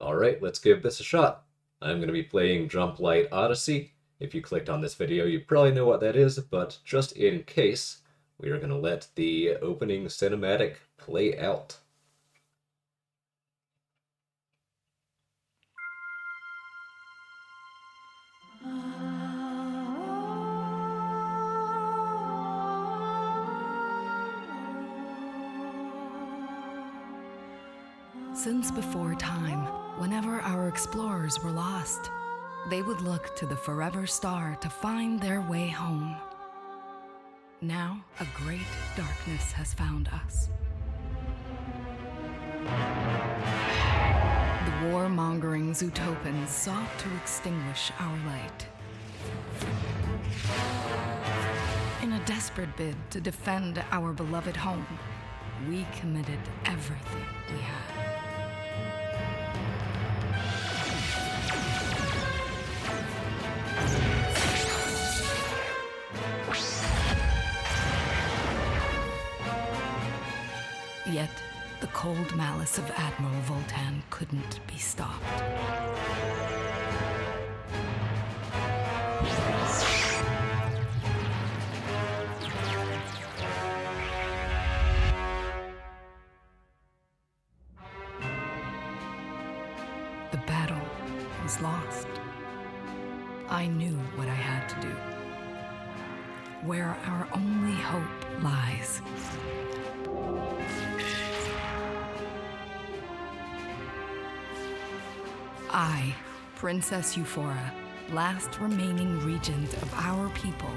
Alright, let's give this a shot. I'm going to be playing Jumplight Odyssey. If you clicked on this video, you probably know what that is, but just in case, we are going to let the opening cinematic play out. Since before time, whenever our explorers were lost, they would look to the forever star to find their way home. Now, a great darkness has found us. The war-mongering Zootopans sought to extinguish our light. In a desperate bid to defend our beloved home, we committed everything we had. Yet, the cold malice of Admiral Voltan couldn't be stopped. The battle was lost. I knew what I had to do. Where our only hope lies. I, Princess Euphora, last remaining regent of our people,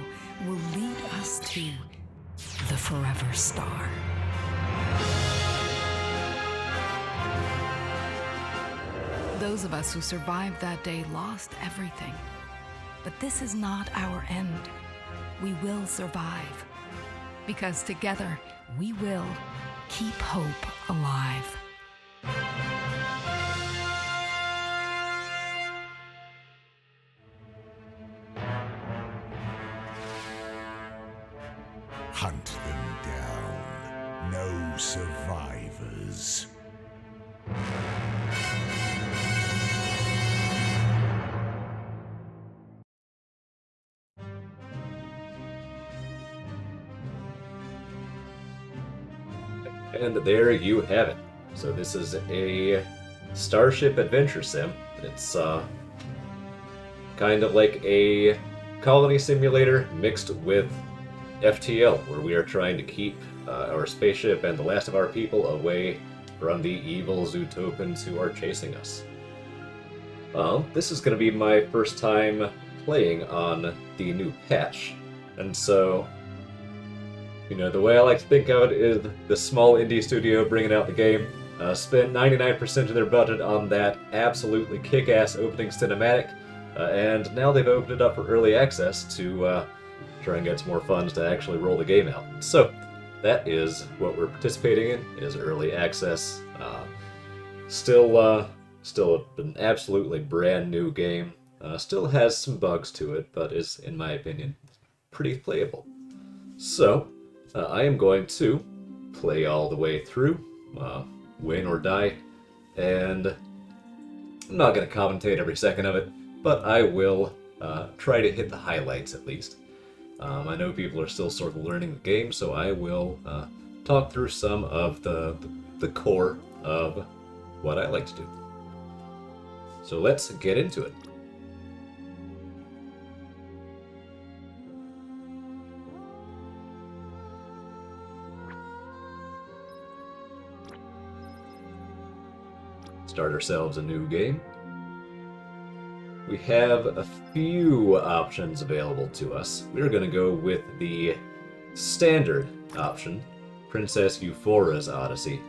will lead us to the Forever Star. Those of us who survived that day lost everything. But this is not our end. We will survive. Because together, we will keep hope alive. Hunt them down. No survivors. And there you have it. So this is a Starship Adventure Sim. It's kind of like a colony simulator mixed with FTL, where we are trying to keep our spaceship and the last of our people away from the evil Zootopans who are chasing us. This is going to be my first time playing on the new patch, and so, you know, the way I like to think of it is the small indie studio bringing out the game, spent 99% of their budget on that absolutely kick-ass opening cinematic, and now they've opened it up for early access to try and get some more funds to actually roll the game out. So that is what we're participating in, is early access. Still an absolutely brand new game. Still has some bugs to it, but is, in my opinion, pretty playable. So I am going to play all the way through, win or die, and I'm not going to commentate every second of it, but I will try to hit the highlights at least. I know people are still sort of learning the game, so I will talk through some of the core of what I like to do. So let's get into it. Start ourselves a new game. We have a few options available to us. We're going to go with the standard option, Princess Euphoria's Odyssey.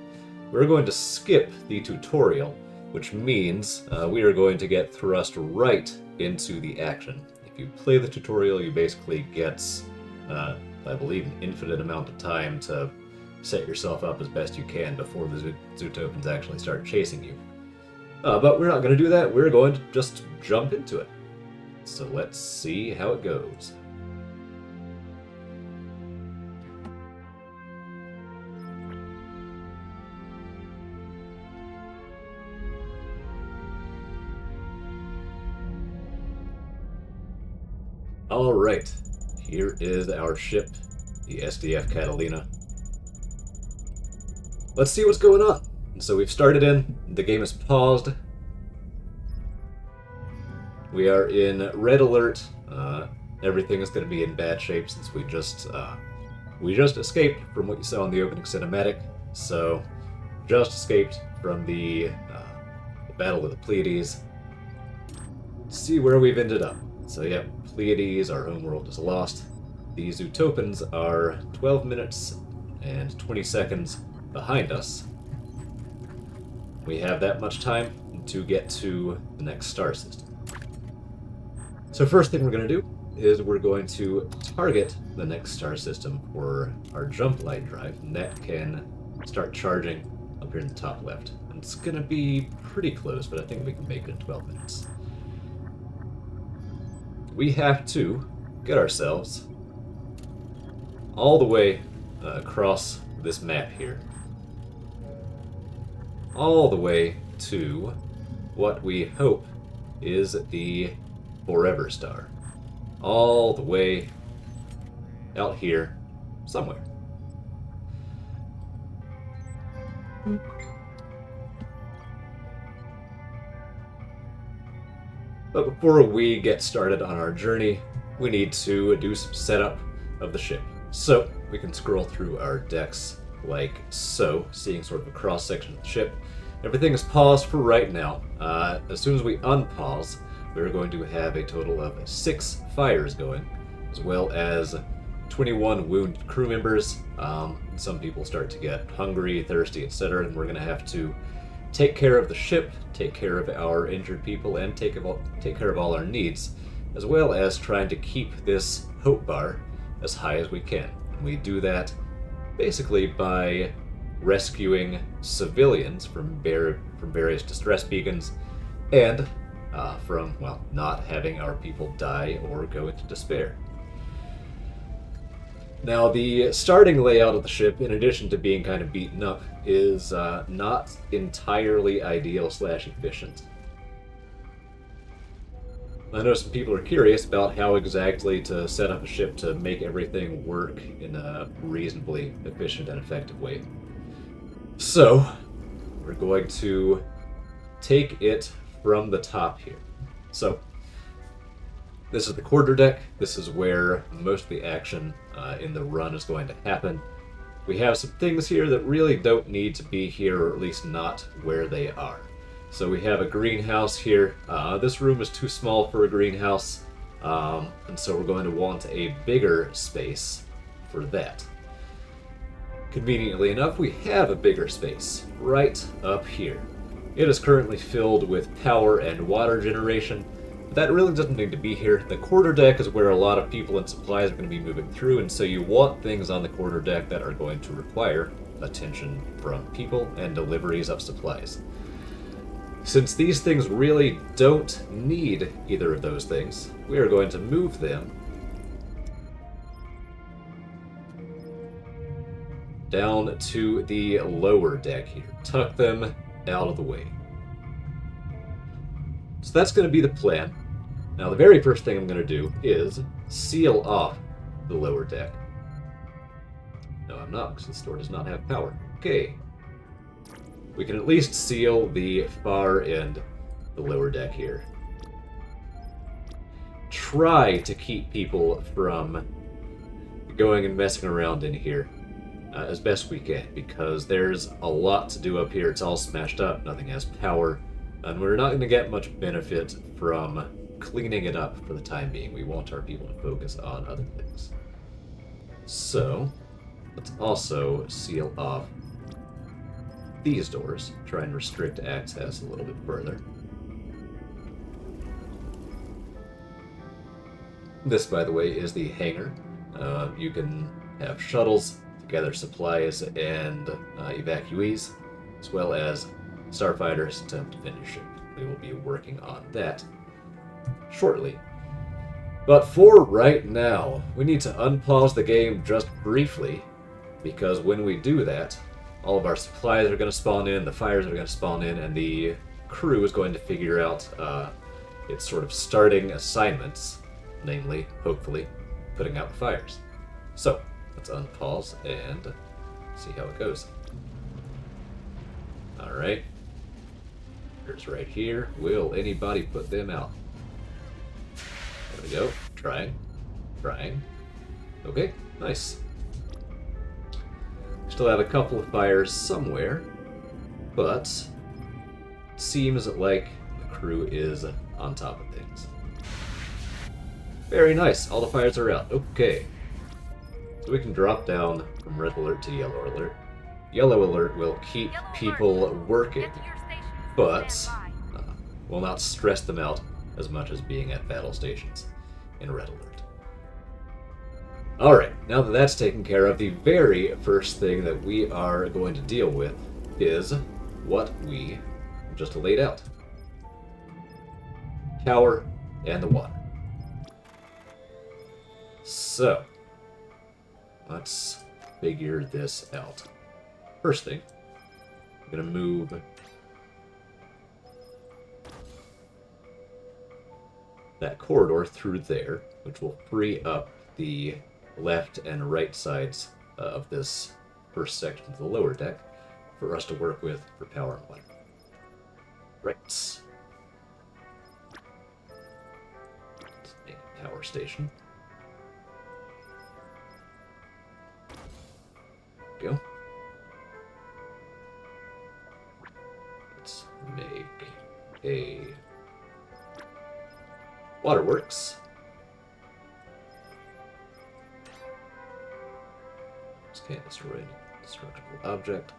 We're going to skip the tutorial, which means we are going to get thrust right into the action. If you play the tutorial, you basically get, I believe, an infinite amount of time to set yourself up as best you can before the Zootopans actually start chasing you. But we're not going to do that. We're going to just jump into it. So let's see how it goes. Alright, here is our ship, the SDF Catalina. Let's see what's going on. So we've started in, the game is paused. We are in red alert. Everything is going to be in bad shape since we just escaped from what you saw in the opening cinematic. So, just escaped from the Battle of the Pleiades. Let's see where we've ended up. So yeah, Pleiades, our homeworld, is lost. The Zootopans are 12 minutes and 20 seconds behind us. We have that much time to get to the next star system. So first thing we're going to do is we're going to target the next star system for our Jumplight drive, and that can start charging up here in the top left. And it's going to be pretty close, but I think we can make it in 12 minutes. We have to get ourselves all the way across this map here. All the way to what we hope is the Forever Star. All the way out here somewhere. But before we get started on our journey, we need to do some setup of the ship. So we can scroll through our decks like so, seeing sort of a cross-section of the ship. Everything is paused for right now. As soon as we unpause, we're going to have a total of 6 fires going, as well as 21 wounded crew members. Some people start to get hungry, thirsty, etc., and we're going to have to take care of the ship, take care of our injured people, and take care of all our needs, as well as trying to keep this hope bar as high as we can. And we do that basically by rescuing civilians from various distress beacons, and from, well, not having our people die or go into despair. Now, the starting layout of the ship, in addition to being kind of beaten up, is not entirely ideal / efficient. I know some people are curious about how exactly to set up a ship to make everything work in a reasonably efficient and effective way. So, we're going to take it from the top here. So, this is the quarterdeck. This is where most of the action in the run is going to happen. We have some things here that really don't need to be here, or at least not where they are. So we have a greenhouse here. This room is too small for a greenhouse, and so we're going to want a bigger space for that. Conveniently enough, we have a bigger space right up here. It is currently filled with power and water generation. That really doesn't need to be here. The quarterdeck is where a lot of people and supplies are going to be moving through, and so you want things on the quarterdeck that are going to require attention from people and deliveries of supplies. Since these things really don't need either of those things, we are going to move them down to the lower deck here. Tuck them out of the way. So that's going to be the plan. Now, the very first thing I'm going to do is seal off the lower deck. No, I'm not, because the store does not have power. Okay. We can at least seal the far end, the lower deck here. Try to keep people from going and messing around in here as best we can, because there's a lot to do up here. It's all smashed up, nothing has power, and we're not going to get much benefit from cleaning it up for the time being. We want our people to focus on other things. So, let's also seal off these doors, try and restrict access a little bit further. This, by the way, is the hangar. You can have shuttles to gather supplies and evacuees, as well as starfighters to defend your ship. We will be working on that shortly. But for right now, we need to unpause the game just briefly, because when we do that, all of our supplies are going to spawn in, the fires are going to spawn in, and the crew is going to figure out its sort of starting assignments namely, hopefully, putting out the fires. So, let's unpause and see how it goes. Alright. Here's right here. Will anybody put them out? There we go. Trying. Trying. Okay, nice. Still have a couple of fires somewhere, but it seems like the crew is on top of things. Very nice. All the fires are out. Okay. So we can drop down from red alert to yellow alert. Yellow alert will keep people working, but will not stress them out as much as being at battle stations in red alert. Alright, now that that's taken care of, the very first thing that we are going to deal with is what we just laid out. Power and the water. So, let's figure this out. First thing, I'm going to move that corridor through there, which will free up the left and right sides of this first section of the lower deck for us to work with for power and water. Right. Let's make a power station. There we go. Let's make a waterworks. Can't destroy any destructible object.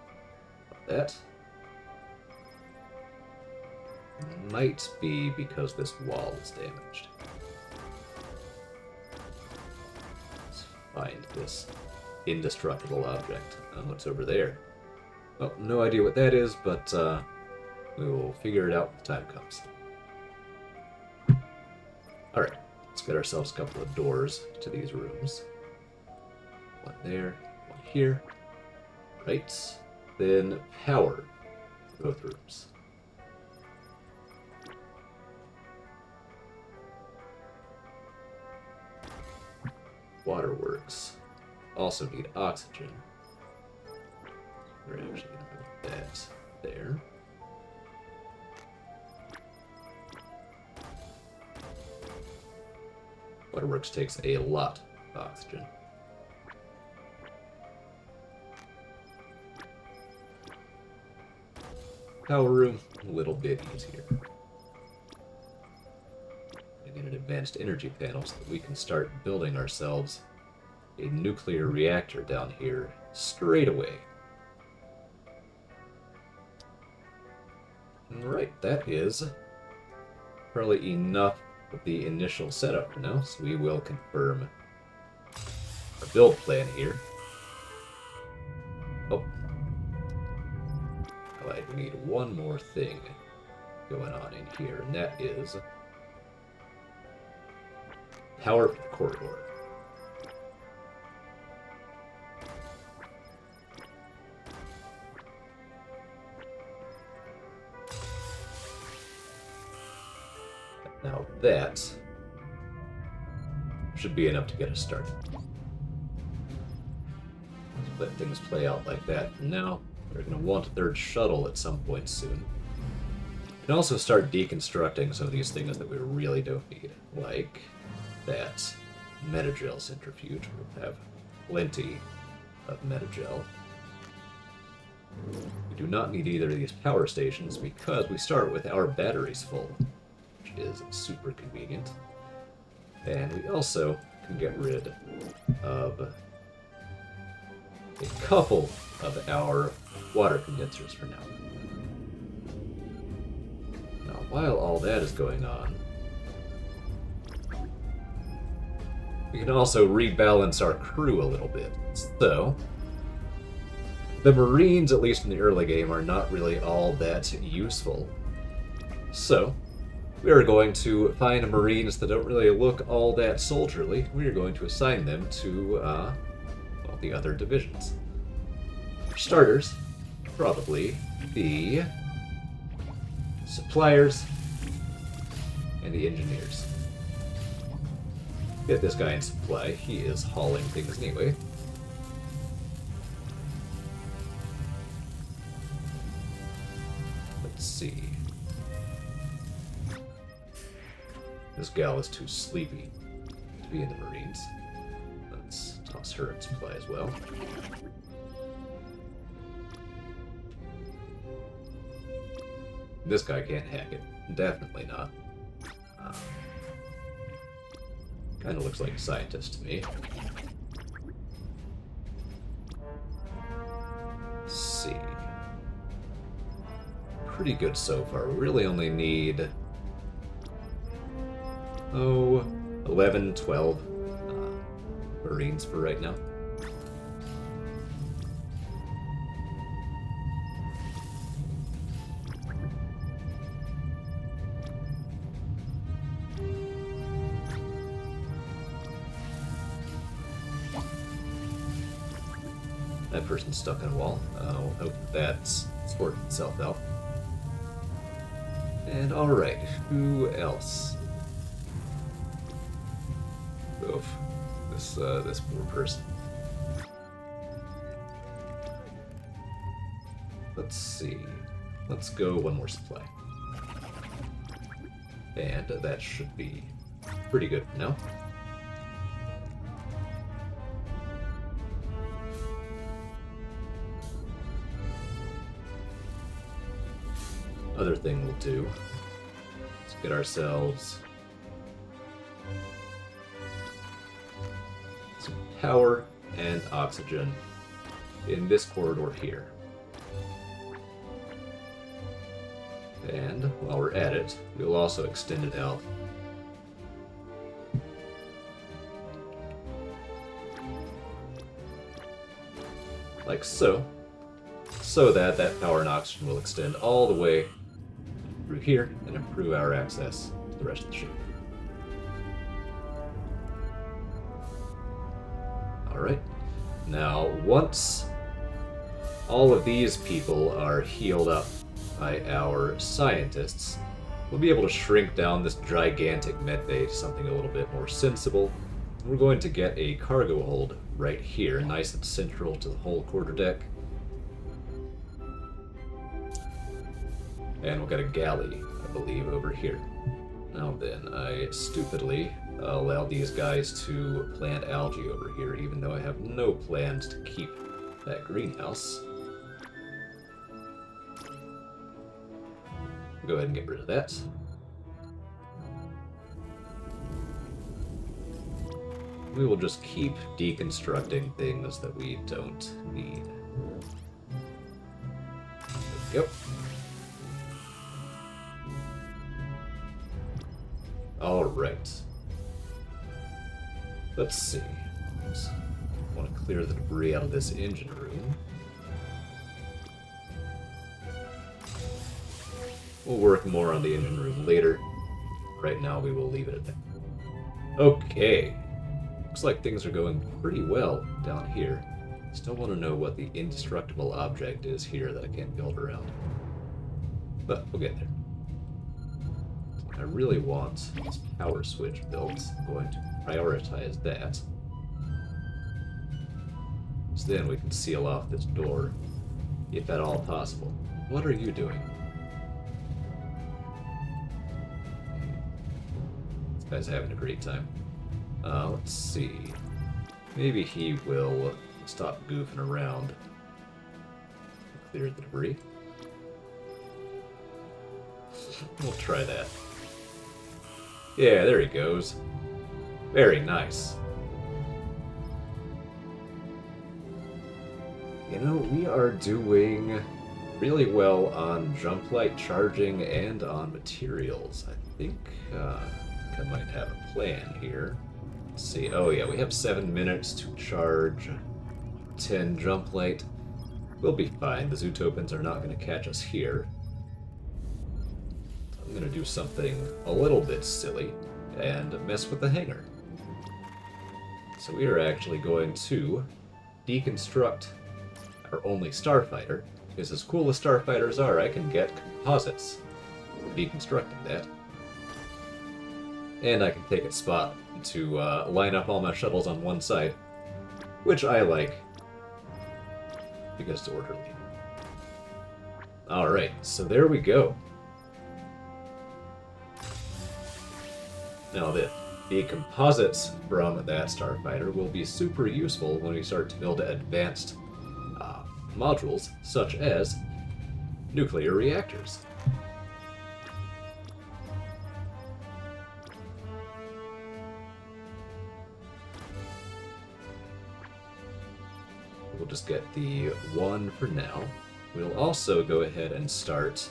That might be because this wall is damaged. Let's find this indestructible object. What's over there? Well, no idea what that is, but we will figure it out when the time comes. Alright, let's get ourselves a couple of doors to these rooms. One there. Here, right, then power, both rooms. Waterworks also need oxygen. We're actually going to put that there. Waterworks takes a lot of oxygen. Power room, a little bit easier. We get an advanced energy panel so that we can start building ourselves a nuclear reactor down here straight away. Alright, that is probably enough of the initial setup for now, so we will confirm our build plan here. Oh. We need one more thing going on in here, and that is power for the corridor. Now that should be enough to get us started. Let's let things play out like that for now. We're going to want a third shuttle at some point soon. We can also start deconstructing some of these things that we really don't need, like that metagel centrifuge. We'll have plenty of metagel. We do not need either of these power stations because we start with our batteries full, which is super convenient. And we also can get rid of a couple of our water condensers for now. Now, while all that is going on, we can also rebalance our crew a little bit. So, the Marines, at least in the early game, are not really all that useful. So, we are going to find Marines that don't really look all that soldierly. We are going to assign them to the other divisions. For starters, probably the suppliers and the engineers. Get this guy in supply. He is hauling things anyway. Let's see. This gal is too sleepy to be in the Marines. Let's toss her in supply as well. This guy can't hack it. Definitely not. Kind of looks like a scientist to me. Let's see. Pretty good so far. We really only need 11, 12 Marines for right now. That person's stuck in a wall. We'll hope that's sorted itself out. And alright, who else? Oof. This poor person. Let's see. Let's go one more supply. And that should be pretty good for now. Other thing we'll do is get ourselves some power and oxygen in this corridor here. And while we're at it, we'll also extend it out like so, so that power and oxygen will extend all the way through here and improve our access to the rest of the ship. Alright, now once all of these people are healed up by our scientists, we'll be able to shrink down this gigantic medbay to something a little bit more sensible. We're going to get a cargo hold right here, nice and central to the whole quarterdeck. And we'll get a galley, I believe, over here. Now then, I stupidly allowed these guys to plant algae over here, even though I have no plans to keep that greenhouse. Go ahead and get rid of that. We will just keep deconstructing things that we don't need. There we go. Alright. Let's see. I want to clear the debris out of this engine room. We'll work more on the engine room later. Right now we will leave it at that. Okay. Looks like things are going pretty well down here. Still want to know what the indestructible object is here that I can't build around. But we'll get there. I really want this power switch built. I'm going to prioritize that. So then we can seal off this door, if at all possible. What are you doing? This guy's having a great time. Let's see. Maybe he will stop goofing around. Clear the debris. We'll try that. Yeah, there he goes. Very nice. You know, we are doing really well on Jumplight charging and on materials. I think I might have a plan here. Let's see. Oh yeah, we have 7 minutes to charge 10 Jumplight. We'll be fine. The Zootopans are not going to catch us here. I'm going to do something a little bit silly and mess with the hangar. So we are actually going to deconstruct our only starfighter, because as cool as starfighters are, I can get composites for deconstructing that. and I can take a spot to line up all my shuttles on one side, which I like because it's orderly. Alright, so there we go. Now the composites from that starfighter will be super useful when we start to build advanced modules such as nuclear reactors. We'll just get the one for now. We'll also go ahead and start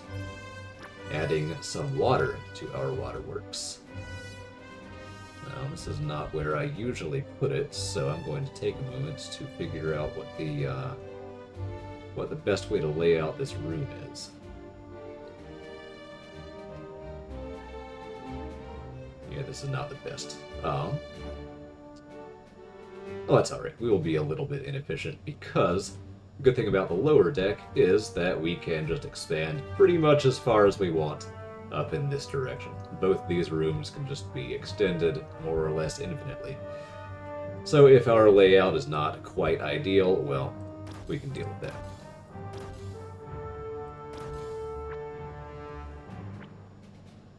adding some water to our waterworks. Now, this is not where I usually put it, so I'm going to take a moment to figure out what the best way to lay out this room is. Yeah, this is not the best. Well, that's alright. We will be a little bit inefficient because the good thing about the lower deck is that we can just expand pretty much as far as we want up in this direction. Both these rooms can just be extended more or less infinitely. So if our layout is not quite ideal, well, we can deal with that.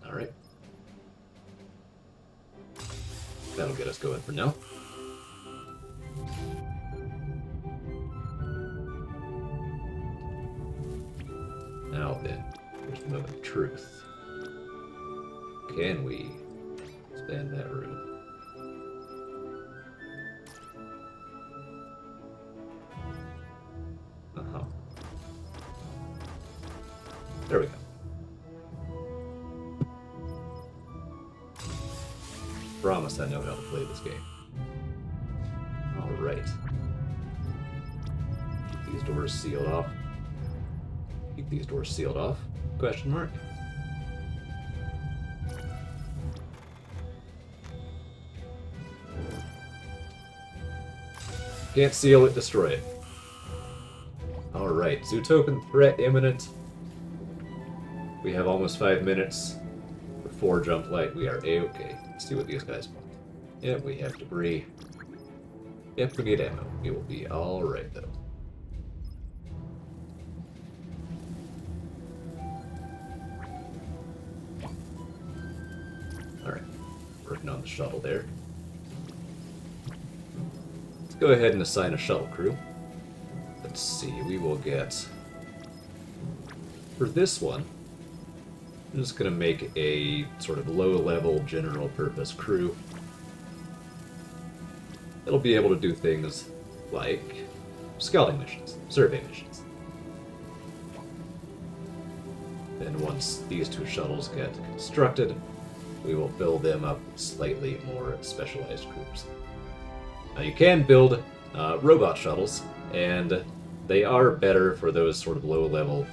Alright. That'll get us going for now. Now then, here's the moment of truth. Can we expand that room? Uh-huh. There we go. Promise I know how to play this game. Alright. Keep these doors sealed off. Keep these doors sealed off? Question mark. Can't seal it, destroy it. Alright, Zootoken threat imminent. We have almost 5 minutes before Jumplight. We are A-okay. Let's see what these guys want. Yep, we have debris. Yep, we need ammo. We will be alright, though. Alright, working on the shuttle there. Let's go ahead and assign a shuttle crew. Let's see, we will get... For this one, I'm just going to make a sort of low-level general-purpose crew. It'll be able to do things like scouting missions, survey missions. Then once these two shuttles get constructed, we will build them up slightly more specialized groups. Now you can build robot shuttles, and they are better for those sort of low-level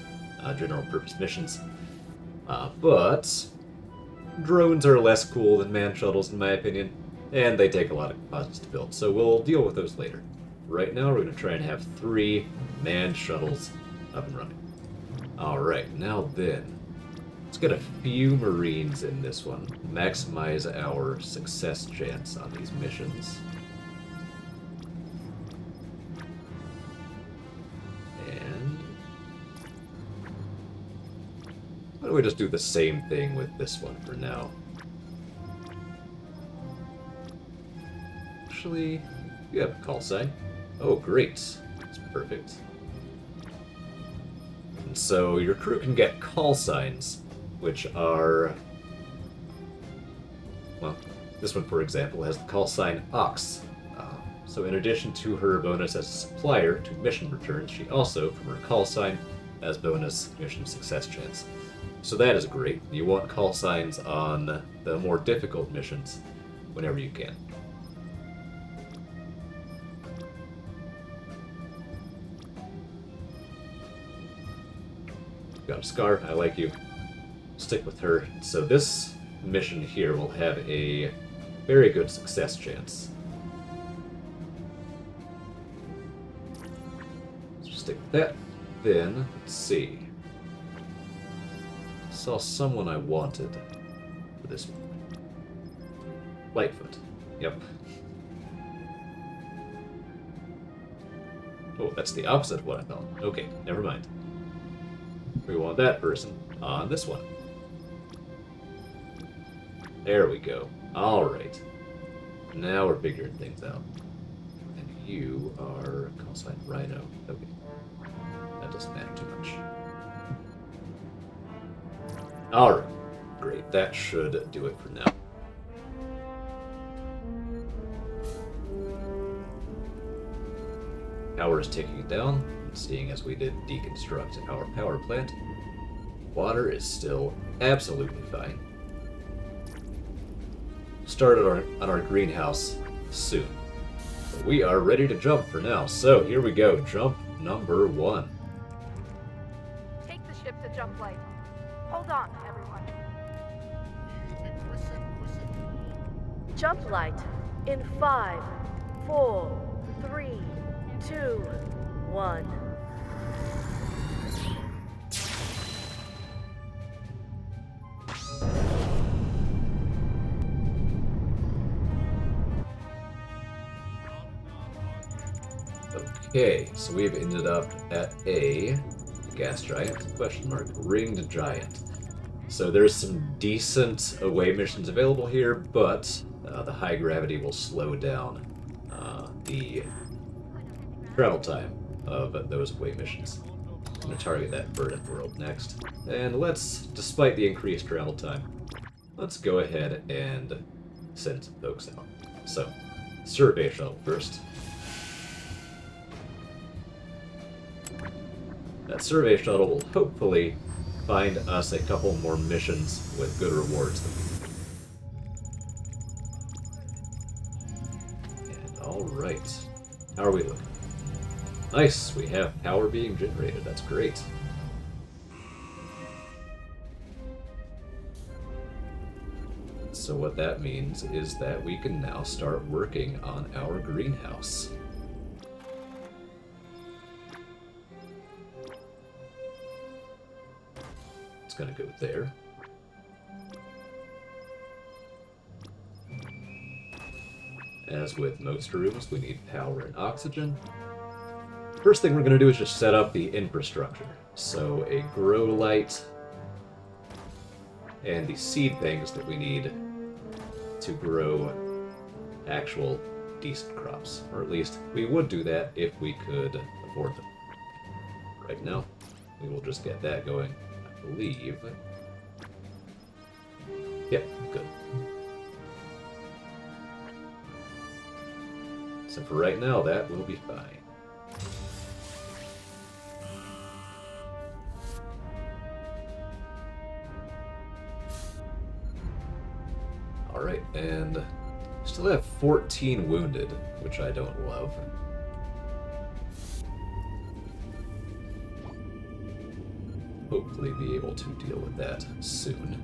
general-purpose missions. But drones are less cool than manned shuttles, in my opinion, and they take a lot of composites to build, so we'll deal with those later. Right now, we're going to try and have 3 manned shuttles up and running. Alright, now then, let's get a few Marines in this one. Maximize our success chance on these missions. And why don't we just do the same thing with this one for now? Actually, you have a call sign. Oh, great. That's perfect. And so your crew can get call signs, which are... Well, this one, for example, has the call sign Ox. So in addition to her bonus as a supplier to mission returns, she also, from her call sign, has bonus mission success chance. So that is great. You want call signs on the more difficult missions whenever you can. Got a Scar, I like you. Stick with her. So this mission here will have a very good success chance. Let's just stick with that. Then, let's see. Saw someone I wanted for this one. Lightfoot. Yep. Oh, that's the opposite of what I thought. Okay, never mind. We want that person on this one. There we go. Alright. Now we're figuring things out. And you are call sign Rhino. Okay. That doesn't matter too much. Alright. Great. That should do it for now. Power is ticking down, seeing as we did deconstruct our power plant. Water is still absolutely fine. Start on our greenhouse soon. But we are ready to jump for now, so here we go. Jump number 1. Take the ship to Jumplight. Hold on, everyone. Jumplight in 5, 4, 3, 2, 1. Okay, so we've ended up at a gas giant, question mark, ringed giant. So there's some decent away missions available here, but the high gravity will slow down the travel time of those away missions. I'm going to target that verdant world next. And let's, despite the increased travel time, let's go ahead and send some folks out. So, survey shuttle first. That survey shuttle will hopefully find us a couple more missions with good rewards. And alright. How are we looking? Nice, we have power being generated. That's great. So what that means is that we can now start working on our greenhouse. It's gonna go there. As with most rooms, we need power and oxygen. First thing we're going to do is just set up the infrastructure. So a grow light and the seed things that we need to grow actual decent crops. Or at least we would do that if we could afford them. Right now, we will just get that going, I believe. Yep, good. So for right now, that will be fine. Alright, and still have 14 wounded, which I don't love. Hopefully be able to deal with that soon.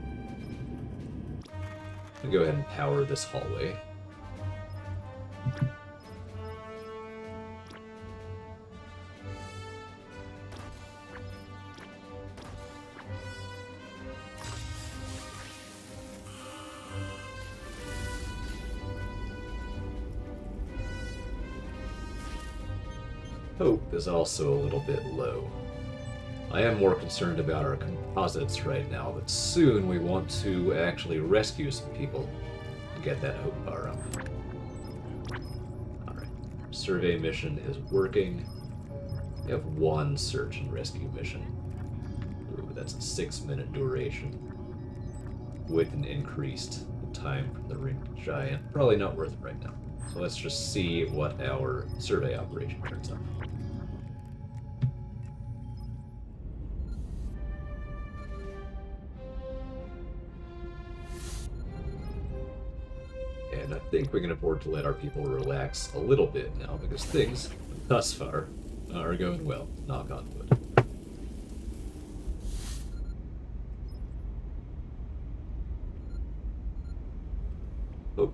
I'll go ahead and power this hallway. Hope is also a little bit low. I am more concerned about our composites right now, but soon we want to actually rescue some people to get that hope bar up. Alright, survey mission is working. We have one search and rescue mission. Ooh, that's a 6-minute duration with an increased time from the ringed giant. Probably not worth it right now. So let's just see what our survey operation turns out. And I think we can afford to let our people relax a little bit now because things, thus far, are going well. Knock on wood. Oh.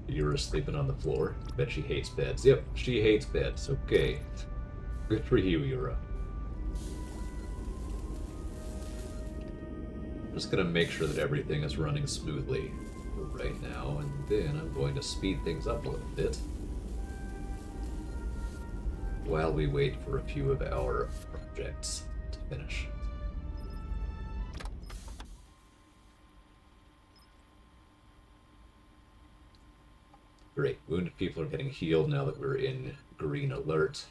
Yura's sleeping on the floor. Bet she hates beds. Yep, she hates beds. Okay. Good for you, Yura. Just gonna make sure that everything is running smoothly. right now, and then I'm going to speed things up a little bit while we wait for a few of our projects to finish. Great, wounded people are getting healed now that we're in green alert.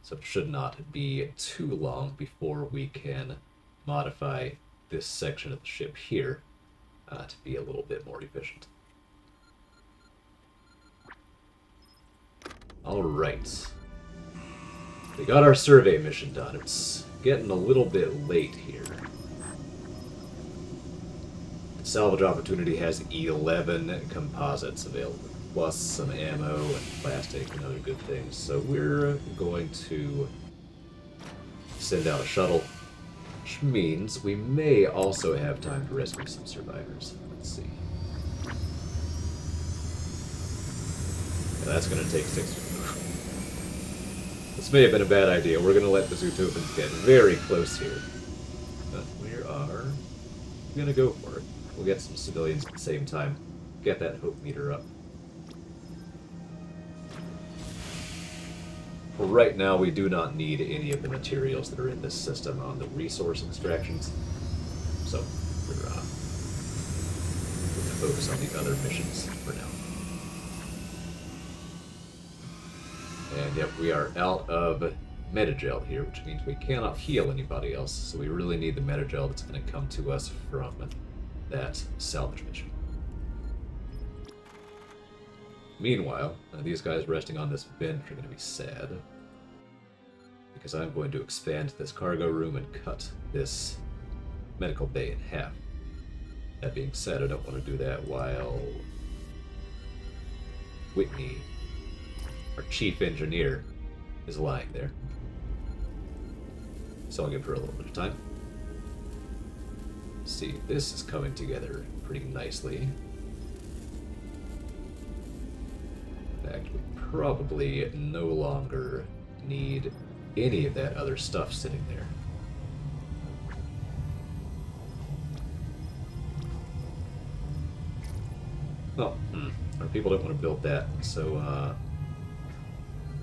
So it should not be too long before we can modify this section of the ship here to be a little bit more efficient. Alright. We got our survey mission done. It's getting a little bit late here. The salvage opportunity has 11 composites available, plus some ammo and plastic and other good things. So we're going to send out a shuttle, which means we may also have time to rescue some survivors. Let's see. Yeah, that's going to take 6. This may have been a bad idea. We're going to let the Zootopans get very close here. But we are going to go for it. We'll get some civilians at the same time. Get that hope meter up. For right now, we do not need any of the materials that are in this system on the resource extractions. So, we're going to focus on the other missions for now. And yep, we are out of metagel here, which means we cannot heal anybody else. So we really need the metagel that's going to come to us from that salvage mission. Meanwhile, these guys resting on this bench are going to be sad, because I'm going to expand this cargo room and cut this medical bay in half. That being said, I don't want to do that while Whitney, our chief engineer, is lying there. So I'll give her a little bit of time. See, this is coming together pretty nicely. In fact, we probably no longer need any of that other stuff sitting there. Well, our people don't want to build that, so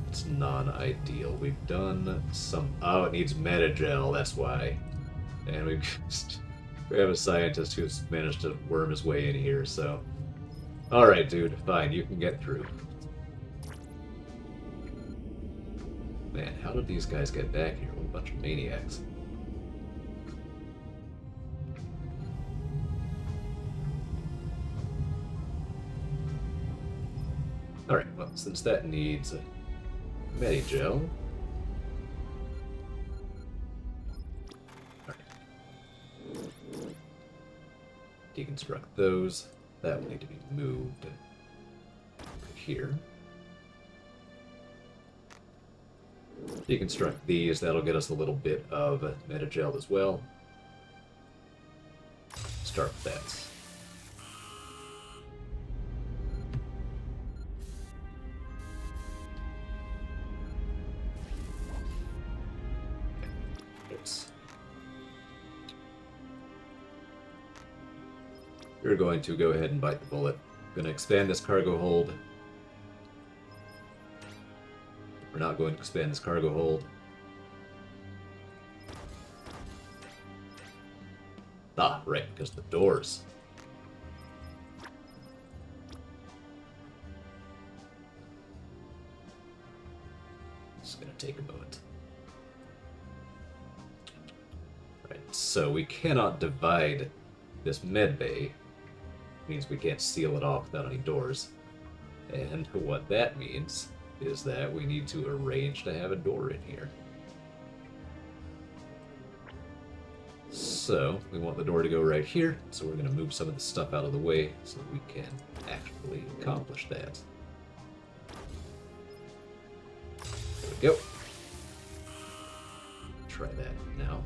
it's non-ideal. We've done some... Oh, it needs metagel, that's why. And we have a scientist who's managed to worm his way in here, so... Alright, dude, fine, you can get through. Man, how did these guys get back here? What a bunch of maniacs. Alright, well, since that needs Medigel. Alright. Deconstruct those. That will need to be moved here. Deconstruct these. That'll get us a little bit of Medigel as well. Start with that. We're going to go ahead and bite the bullet. Going to expand this cargo hold. We're not going to expand this cargo hold. Ah, right, because the doors. It's going to take a moment. Right, so we cannot divide this med bay. Means we can't seal it off without any doors. And what that means is that we need to arrange to have a door in here. So, we want the door to go right here, so we're going to move some of the stuff out of the way so we can actually accomplish that. There we go. Try that now.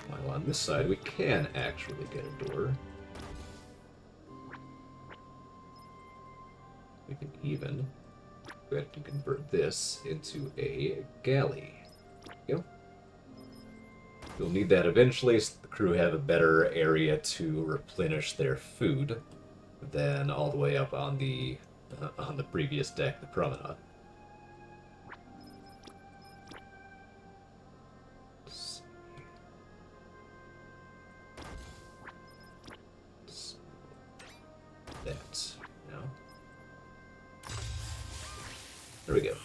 While on this side, we can actually get a door. We can even go ahead and convert this into a galley. There we go. You'll need that eventually so the crew have a better area to replenish their food than all the way up on the previous deck, the promenade. That now. There we go.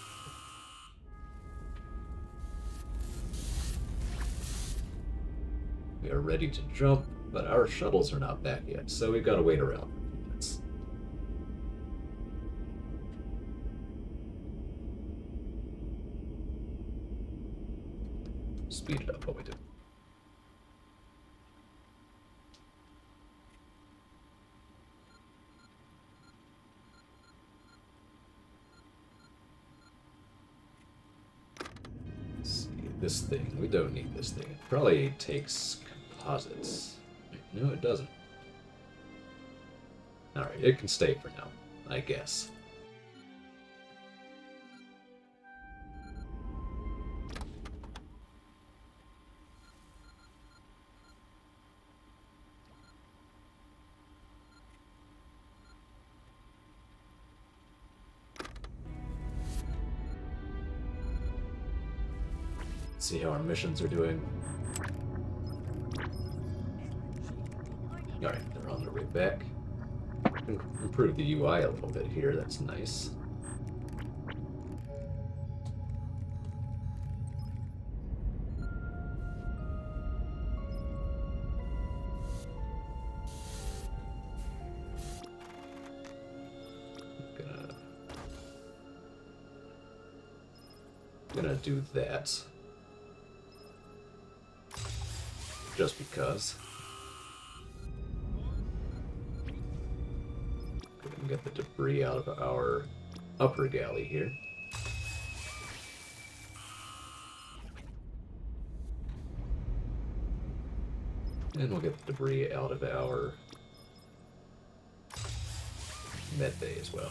We are ready to jump, but our shuttles are not back yet, so we've got to wait around for a few minutes. Speed it up while we do. Let's see, this thing. We don't need this thing. It probably takes composites. No, it doesn't. Alright, it can stay for now, I guess. See how our missions are doing. Alright, they're on their way back. Improve the UI a little bit here, that's nice. Gonna do that. Just because. Go ahead and get the debris out of our upper galley here. And we'll get the debris out of our med bay as well.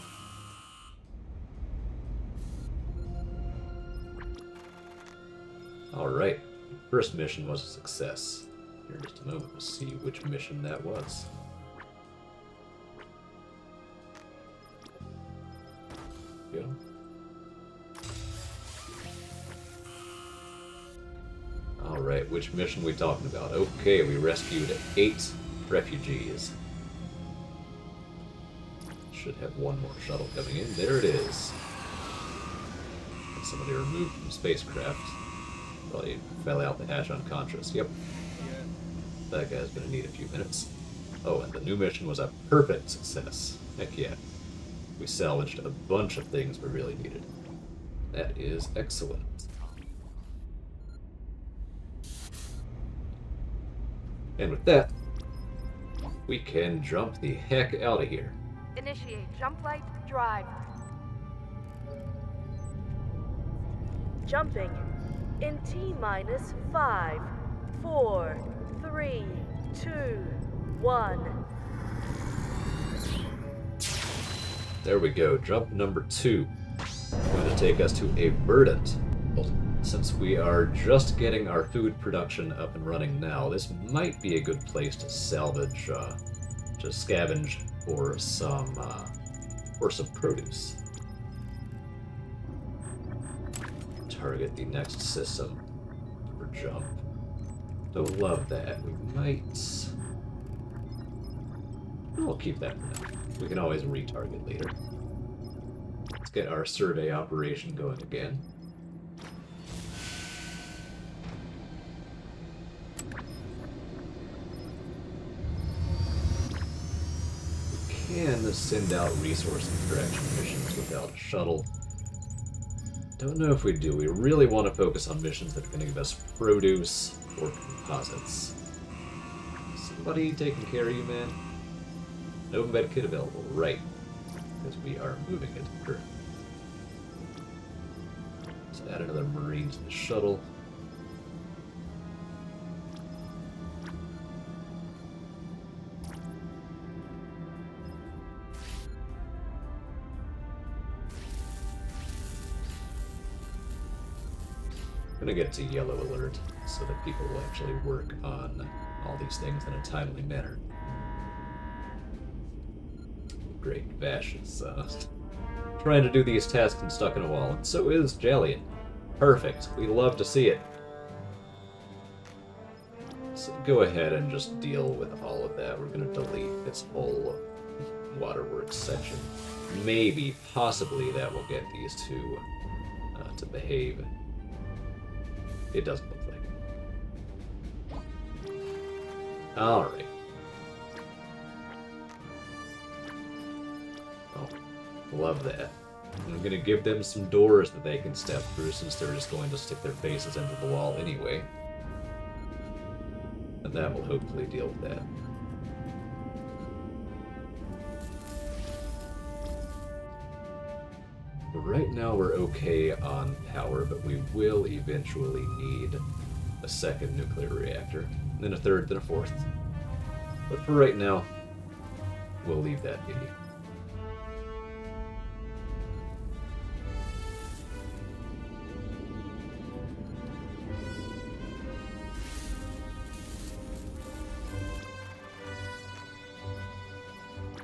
Alright, first mission was a success. Here in just a moment we'll see which mission that was. Go. Alright, which mission are we talking about? Okay, we rescued 8 refugees. Should have one more shuttle coming in. There it is. Somebody removed from spacecraft. Probably fell out the hatch unconscious. Yep. That guy's gonna need a few minutes. Oh, and the new mission was a perfect success. Heck yeah. We salvaged a bunch of things we really needed. That is excellent. And with that, we can jump the heck out of here. Initiate Jumplight drive. Jumping in T-minus 5, 4, 3, 2, 1. There we go, jump number 2. Going to take us to a verdant. Well, since we are just getting our food production up and running now, this might be a good place to salvage, to scavenge for some produce. Target the next system for jump. Don't love that. We might... We'll keep that for now. We can always retarget later. Let's get our survey operation going again. We can send out resource extraction missions without a shuttle. Don't know if we do. We really want to focus on missions that are going to give us produce or composites. Somebody taking care of you, man? No med kit available, right? Because we are moving it currently. Let's add another Marine to the shuttle. gonna get to yellow alert so that people will actually work on all these things in a timely manner. Great, Vash is trying to do these tasks and stuck in a wall, and so is Jalian. Perfect. We love to see it. So go ahead and just deal with all of that. We're going to delete this whole waterworks section. Maybe, possibly, that will get these two to behave. It doesn't look like. Alright. Oh, love that. I'm going to give them some doors that they can step through since they're just going to stick their faces into the wall anyway. And that will hopefully deal with that. Right now we're okay on power, but we will eventually need a second nuclear reactor, then a third, then a fourth. But for right now, we'll leave that be.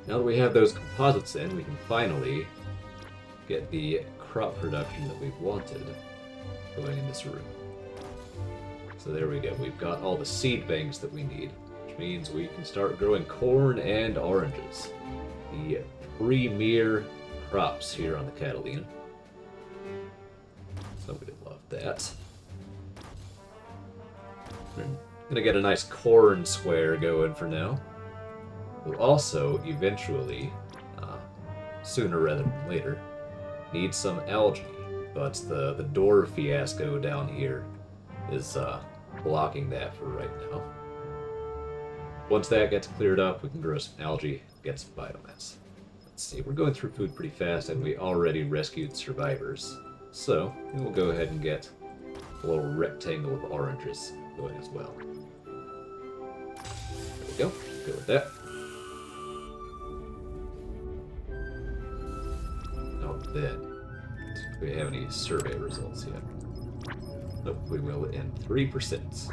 Now that we have those composites in, we can finally get the crop production that we've wanted going in this room. So there we go. We've got all the seed banks that we need, which means we can start growing corn and oranges. The premier crops here on the Catalina. So we love that. We're gonna get a nice corn square going for now. We'll also eventually, sooner rather than later, need some algae, but the door fiasco down here is blocking that for right now. Once that gets cleared up, we can grow some algae, get some biomass. Let's see, we're going through food pretty fast, and we already rescued survivors. So, we'll go ahead and get a little rectangle of oranges going as well. There we go, good with that. Then, do we have any survey results yet? Nope, we will in 3%.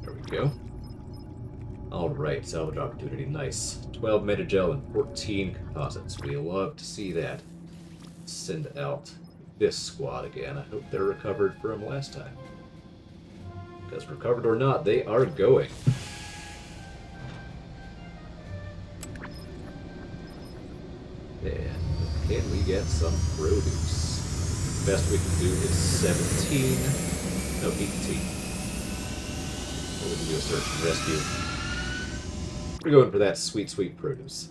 There we go. Alright, salvage opportunity, nice. 12 metagel and 14 composites. We love to see that. Send out this squad again. I hope they're recovered from last time. Because recovered or not, they are going. And can we get some produce? Best we can do is 17. No, 18. Or we can do a search and rescue. We're going for that sweet, sweet produce.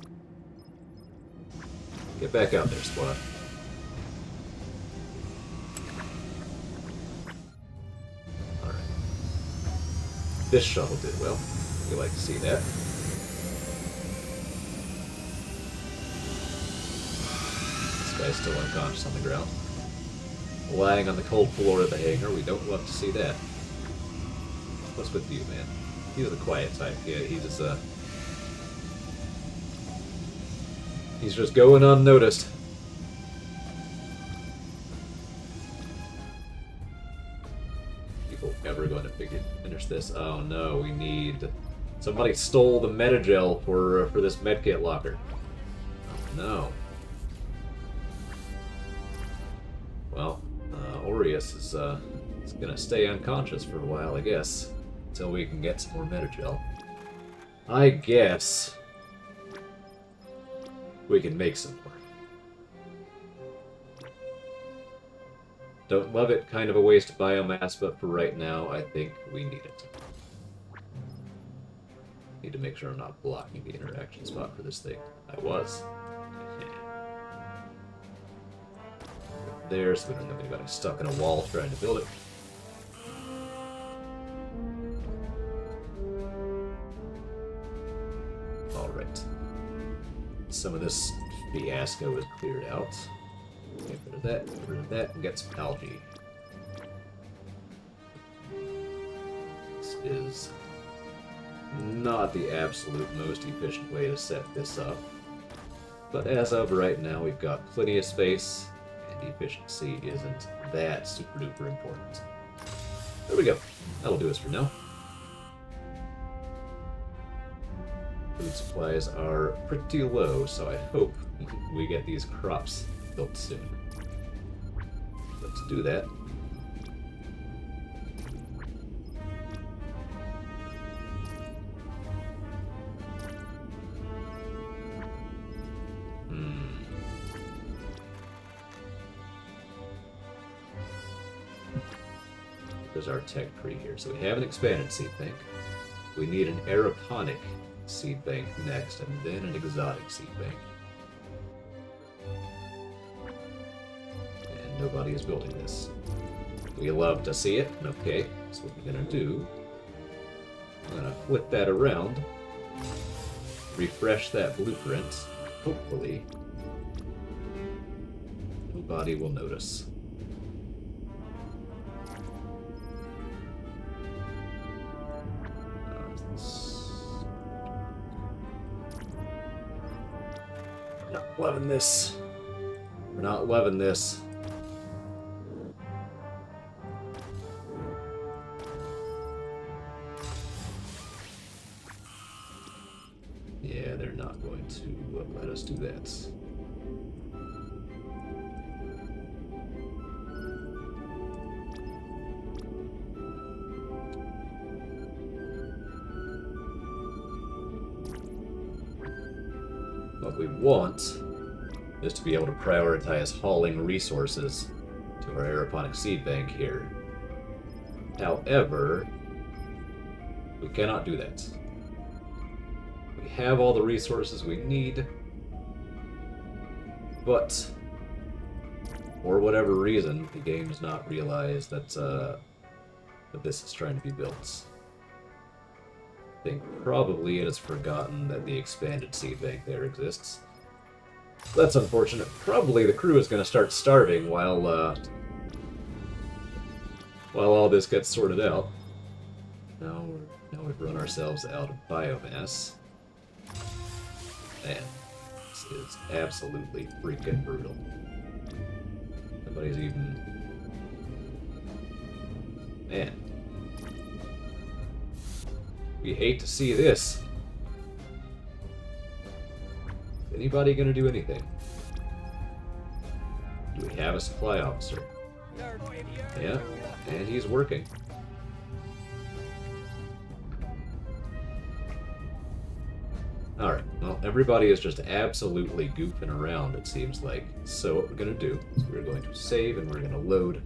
Get back out there, squad. Alright. This shuttle did well. We like to see that. Guy's still unconscious on the ground. Lying on the cold floor of the hangar. We don't love to see that. What's with you, man? He's the quiet type. Yeah, he's just going unnoticed. People ever going to finish this? Oh no, we need... Somebody stole the metagel for this medkit locker. Oh no. Well, Aureus is gonna stay unconscious for a while, I guess, until we can get some more metagel. I guess we can make some more. Don't love it, kind of a waste of biomass, but for right now, I think we need it. Need to make sure I'm not blocking the interaction spot for this thing. I was. There, so we don't have anybody stuck in a wall trying to build it. Alright. Some of this fiasco is cleared out. Get rid of that, and get some algae. This is not the absolute most efficient way to set this up. But as of right now, we've got plenty of space. efficiency isn't that super duper important. There we go. That'll do us for now. Food supplies are pretty low, so I hope we get these crops built soon. Let's do that. There's our tech tree here. So we have an expanded seed bank. We need an aeroponic seed bank next, and then an exotic seed bank. And nobody is building this. We love to see it. Okay, that's what we're gonna do. I'm gonna flip that around, refresh that blueprint. Hopefully, nobody will notice. Not loving this. We're not loving this. Yeah, they're not going to let us do that. What we want is to be able to prioritize hauling resources to our aeroponic seed bank here. However, we cannot do that. We have all the resources we need, but for whatever reason, the game does not realize that that this is trying to be built. I think probably it has forgotten that the expanded seed bank there exists. That's unfortunate. Probably the crew is going to start starving while all this gets sorted out. Now we've run ourselves out of biomass. Man, this is absolutely freaking brutal. Nobody's even... Man. We hate to see this. Is anybody gonna do anything? Do we have a supply officer? Yeah, and he's working. Alright, well, everybody is just absolutely goofing around, it seems like. So what we're gonna do is we're going to save and we're gonna load.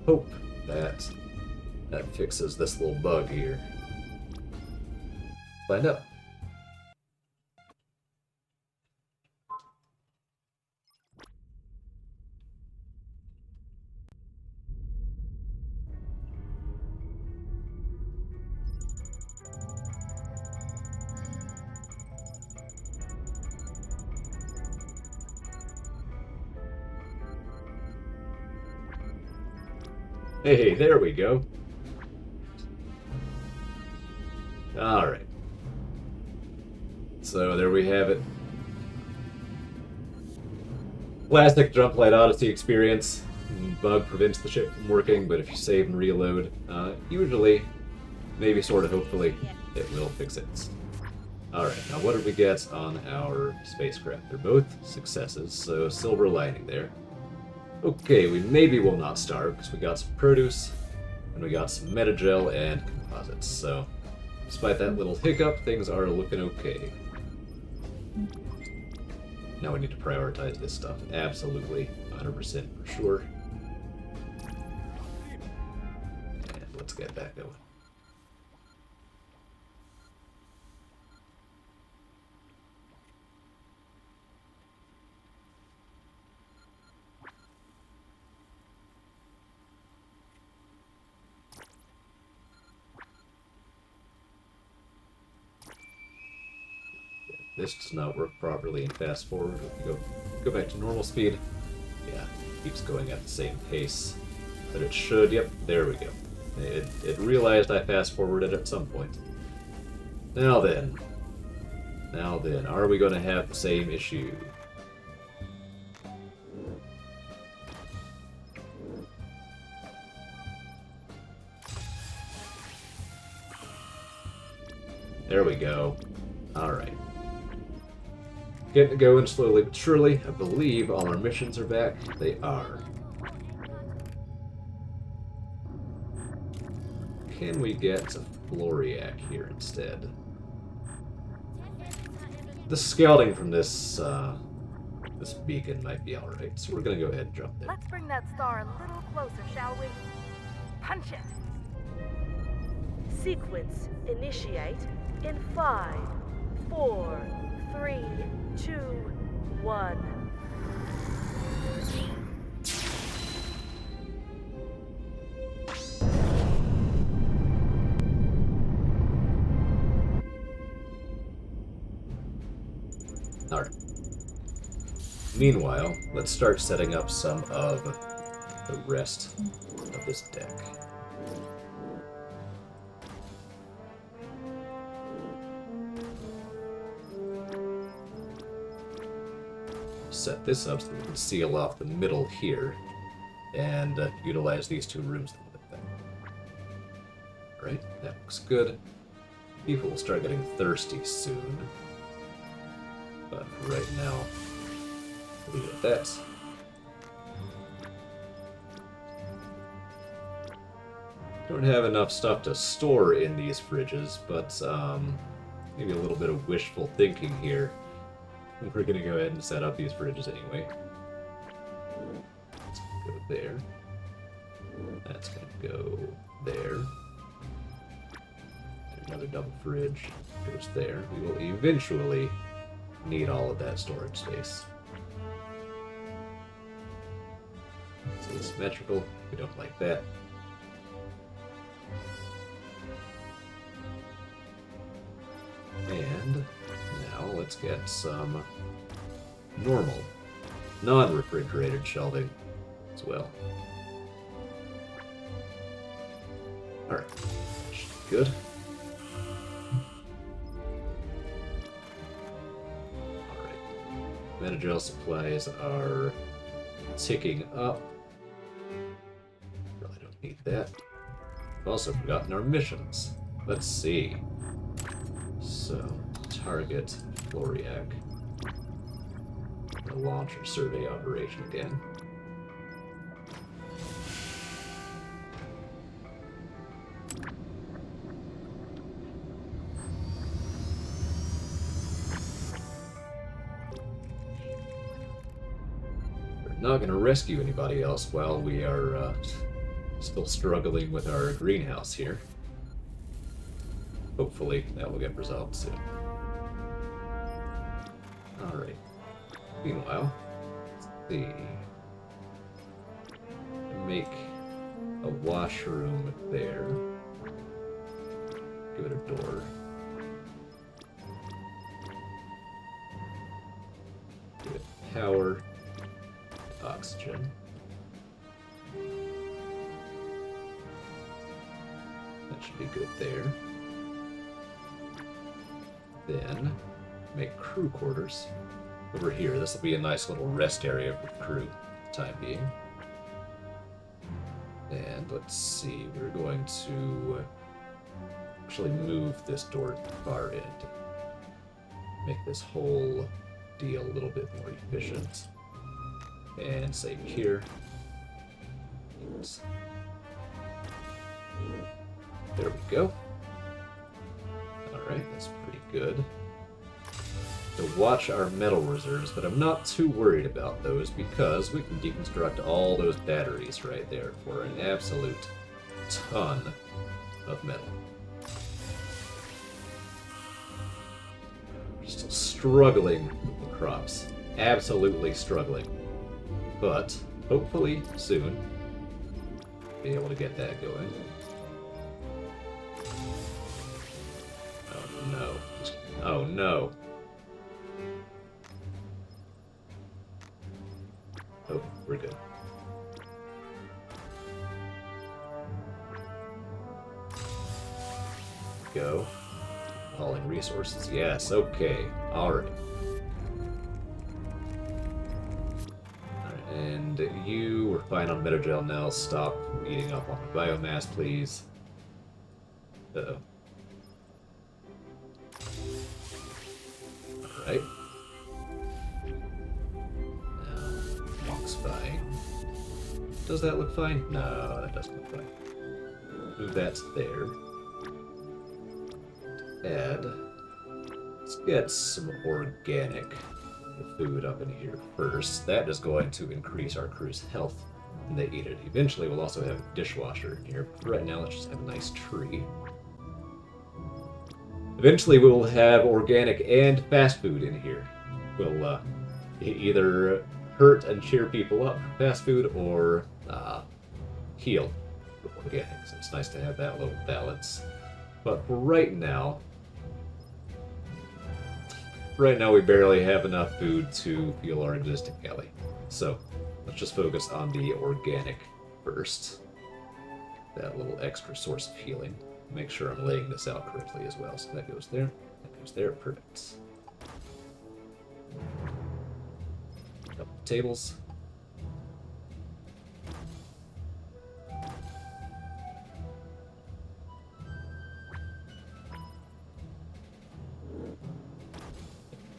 Hope that fixes this little bug here. Find out. Hey, there we go. Alright. So there we have it. Classic Jumplight Odyssey experience. Bug prevents the ship from working, but if you save and reload, usually, maybe sort of hopefully, it will fix it. Alright, now what did we get on our spacecraft? They're both successes, so silver lining there. Okay, we maybe will not starve, because we got some produce, and we got some metagel and composites, so despite that little hiccup, things are looking okay. Now we need to prioritize this stuff, absolutely, 100% for sure. And let's get that going. This does not work properly in fast forward. If you go back to normal speed, yeah, it keeps going at the same pace. But it should, yep, there we go. It realized I fast forwarded at some point. Now then, are we going to have the same issue? There we go. Alright. Getting it going slowly but surely. I believe all our missions are back. They are. Can we get a Floriac here instead? The scouting from this this beacon might be alright, so we're gonna go ahead and jump there. Let's bring that star a little closer, shall we? Punch it! Sequence initiate in 5, 4, 3, 2, 1. Alright. Meanwhile, let's start setting up some of the rest of this deck. Set this up so we can seal off the middle here and utilize these two rooms a little bit better. Alright, that looks good. People will start getting thirsty soon. But for right now, we'll leave it at that. Don't have enough stuff to store in these fridges, but maybe a little bit of wishful thinking here. We're gonna go ahead and set up these fridges anyway. Let's go there. That's gonna go there. Another double fridge goes there. We will eventually need all of that storage space. So symmetrical, we don't like that. And now let's get some normal, non-refrigerated shelving as well. Alright, good. Managerial supplies are ticking up. Really don't need that. I've also forgotten our missions. Let's see. So, target Floriac. The launcher survey operation again. Not going to rescue anybody else while we are still struggling with our greenhouse here. Hopefully that will get resolved soon. Alright. Meanwhile, let's see. Make a washroom there. Give it a door. Give it power. Oxygen. That should be good there. Then make crew quarters over here. This will be a nice little rest area for the crew for the time being. And let's see, we're going to actually move this door to the far end. Make this whole deal a little bit more efficient. And save here. There we go. Alright, that's pretty good. To watch our metal reserves, but I'm not too worried about those because we can deconstruct all those batteries right there for an absolute ton of metal. We're still struggling with the crops. Absolutely struggling. But hopefully soon be able to get that going. Oh no. Oh no. Oh, we're good. Go. Hauling resources. Yes, okay. Alright. And you were fine on Metagel now. Stop eating up on the biomass, please. Uh-oh. right. Looks fine. Does that look fine? No, that doesn't look fine. Move that there. Add. Let's get some organic food up in here first. That is going to increase our crew's health when they eat it. Eventually, we'll also have a dishwasher in here. Right now, let's just have a nice tree. Eventually, we will have organic and fast food in here. We'll either hurt and cheer people up for fast food or heal with organic. So it's nice to have that little balance. But for right now, we barely have enough food to fuel our existing galley. So let's just focus on the organic first. That little extra source of healing. Make sure I'm laying this out correctly as well. So that goes there, that goes there, perfect. Couple tables.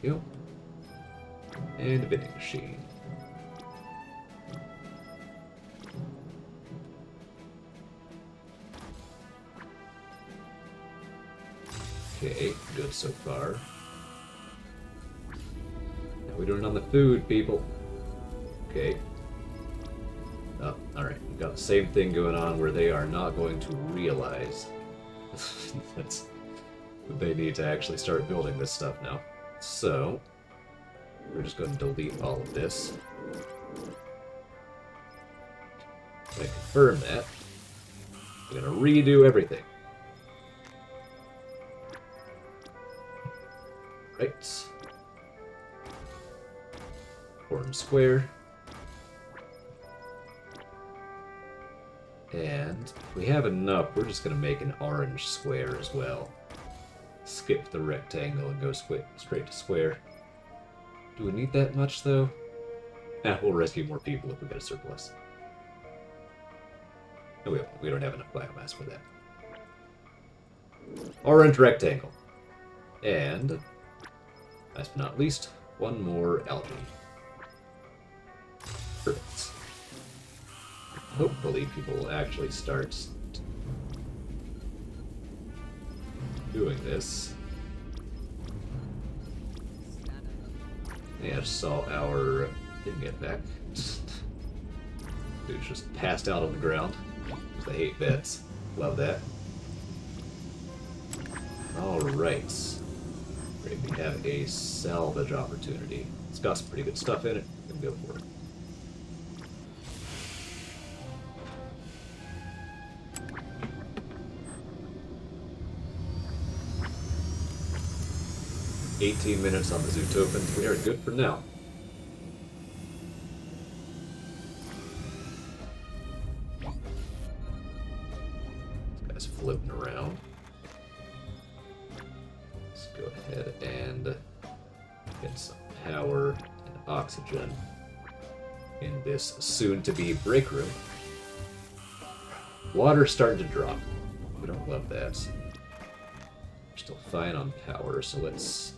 There we go. And a vending machine. Okay, good so far. Now we're doing it on the food, people. Okay. Oh, alright. We've got the same thing going on where they are not going to realize that they need to actually start building this stuff now. So, we're just going to delete all of this. I'm going to confirm that. We're going to redo everything. Right. Form square. And if we have enough, we're just going to make an orange square as well. Skip the rectangle and go straight to square. Do we need that much, though? We'll rescue more people if we get a surplus. No, we won't. We don't have enough biomass for that. Orange rectangle. And, last but not least, one more algae. Perfect. Hopefully people will actually start doing this. Yeah, just saw our thing get back. Dude's just passed out on the ground. I hate beds. Love that. Alright. Great, we have a salvage opportunity. It's got some pretty good stuff in it. We can go for it. "18 minutes on the Zootopans. We are good for now." This guy's floating around. Let's go ahead and get some power and oxygen in this soon-to-be break room. Water's starting to drop. We don't love that. We're still fine on power, so let's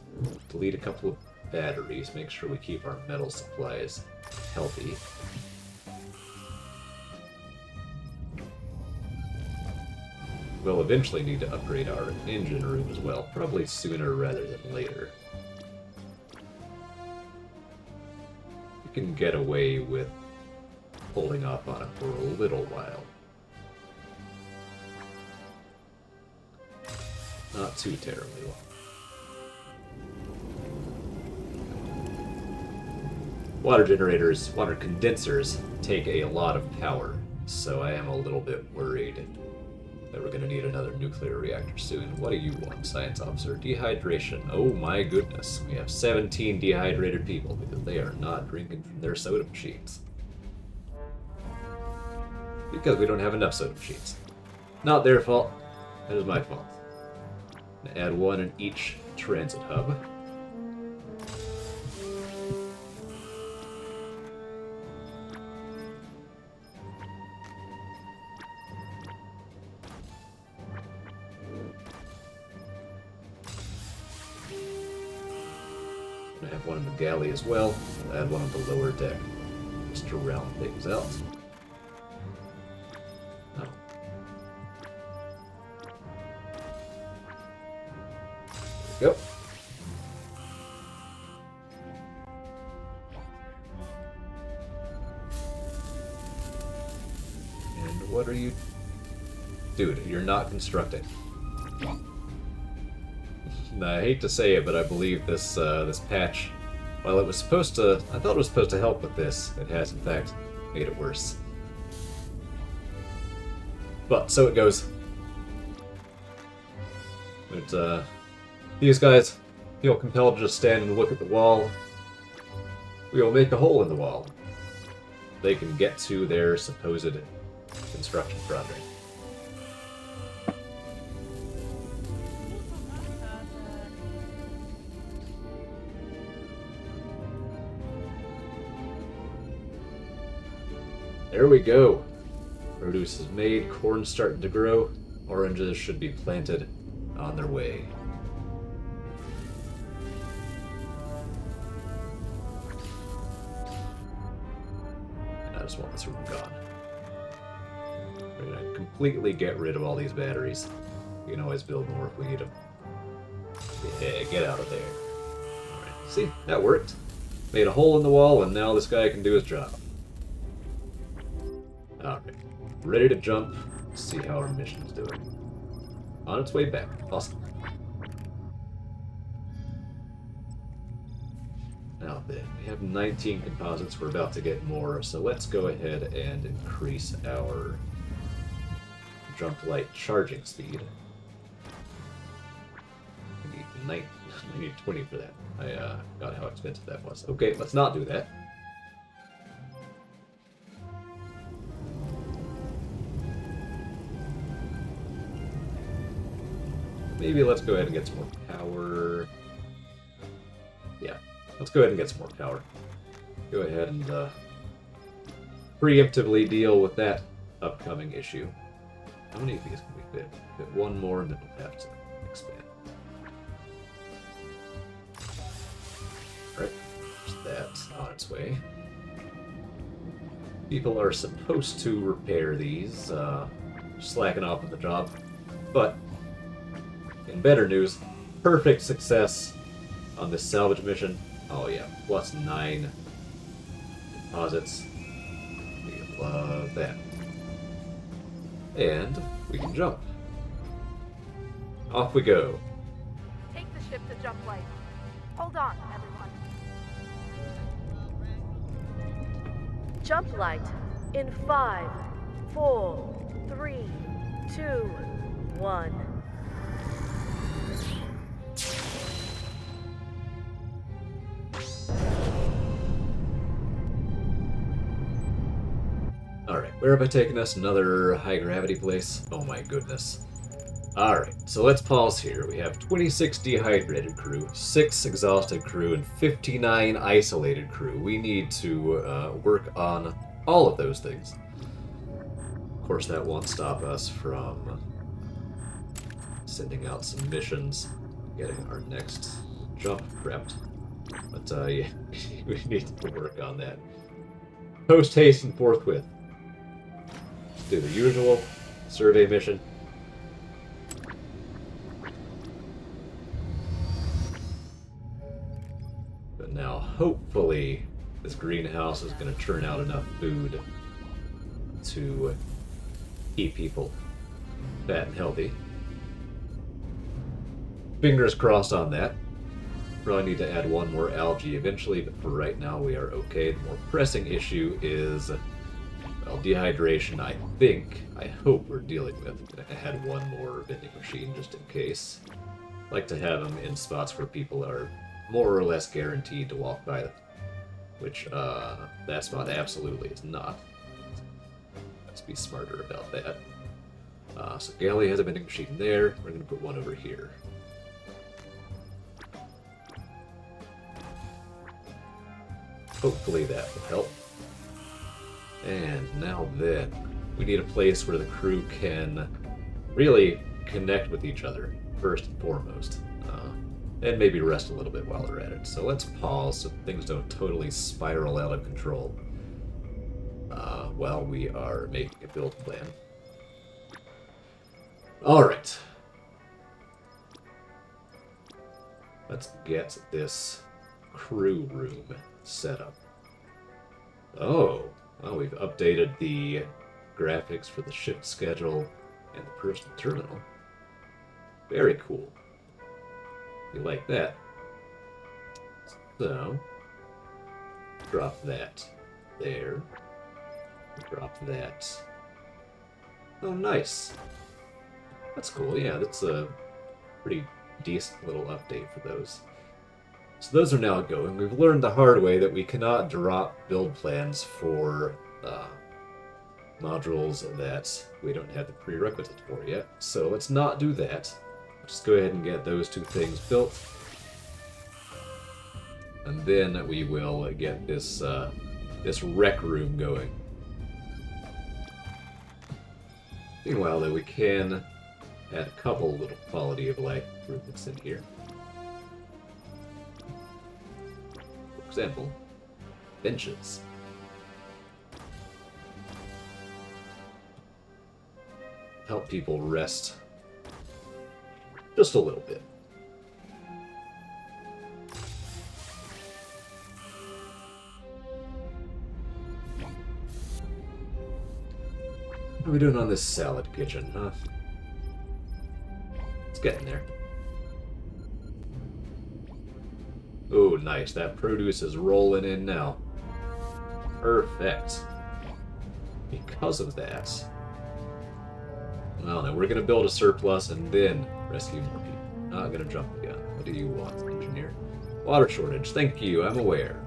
delete a couple of batteries, make sure we keep our metal supplies healthy. We'll eventually need to upgrade our engine room as well, probably sooner rather than later. We can get away with holding off on it for a little while. Not too terribly long. Water generators, water condensers take a lot of power, so I am a little bit worried that we're going to need another nuclear reactor soon. What do you want, Science Officer? Dehydration. Oh my goodness. We have 17 dehydrated people because they are not drinking from their soda machines. Because we don't have enough soda machines. Not their fault. That is my fault. I'm going to add one in each transit hub. I have one in the galley as well. I'll add one on the lower deck, just to round things out. Oh. There we go. And what are you... Dude, you're not constructing. I hate to say it, but I believe this this patch, while it was supposed to, I thought it was supposed to help with this, it has in fact made it worse. But so it goes. But these guys feel compelled to just stand and look at the wall. We will make a hole in the wall. They can get to their supposed construction project. There we go. Produce is made, corn's starting to grow, oranges should be planted on their way. And I just want this room gone. We're gonna completely get rid of all these batteries. We can always build more if we need them. Yeah, get out of there. Alright, see, that worked. Made a hole in the wall, and now this guy can do his job. Alright, ready to jump. Let's see how our mission's doing. On its way back. Awesome. Now then, we have 19 composites. We're about to get more, so let's go ahead and increase our Jumplight charging speed. I need 20 for that. I forgot how expensive that was. Okay, let's not do that. Maybe let's go ahead and get some more power. Yeah, let's go ahead and get some more power. Go ahead and preemptively deal with that upcoming issue. How many of these can we fit? Fit one more and then we'll have to expand. Alright, there's that on its way. People are supposed to repair these, slacking off at the job, but in better news, perfect success on this salvage mission. Oh yeah, plus 9 deposits. We love that. And we can jump. Off we go. Take the ship to Jumplight. Hold on, everyone. Jumplight in 5, 4, 3, 2, 1. Alright, where have I taken us? Another high gravity place? Oh my goodness. Alright, so let's pause here. We have 26 dehydrated crew, 6 exhausted crew, and 59 isolated crew. We need to work on all of those things. Of course, that won't stop us from sending out some missions, getting our next jump prepped. But yeah, we need to work on that. Post haste and forthwith. Do the usual survey mission. But now, hopefully, this greenhouse is going to turn out enough food to keep people fat and healthy. Fingers crossed on that. Probably need to add one more algae eventually, but for right now we are okay. The more pressing issue is, well, dehydration, I hope we're dealing with. I'm going to add one more vending machine just in case. I like to have them in spots where people are more or less guaranteed to walk by them. Which, that spot absolutely is not. Let's be smarter about that. So Galley has a vending machine there. We're going to put one over here. Hopefully that will help. And now then, we need a place where the crew can really connect with each other, first and foremost. and maybe rest a little bit while they're at it. So let's pause so things don't totally spiral out of control while we are making a build plan. Alright. Let's get this crew room set up. Oh, well, we've updated the graphics for the shift schedule and the personal terminal. Very cool. We like that. So, drop that there. Drop that. Oh, nice. That's cool. Yeah, that's a pretty decent little update for those. So those are now going. We've learned the hard way that we cannot drop build plans for modules that we don't have the prerequisites for yet. So let's not do that. Just go ahead and get those two things built. And then we will get this this rec room going. Meanwhile, though, we can add a couple little quality of life improvements in here. For example, benches. Help people rest just a little bit. What are we doing on this salad kitchen, huh? It's getting there. Oh, nice. That produce is rolling in now. Perfect. Because of that. Well, now we're going to build a surplus and then rescue more people. Not going to jump the gun. What do you want, engineer? Water shortage. Thank you. I'm aware.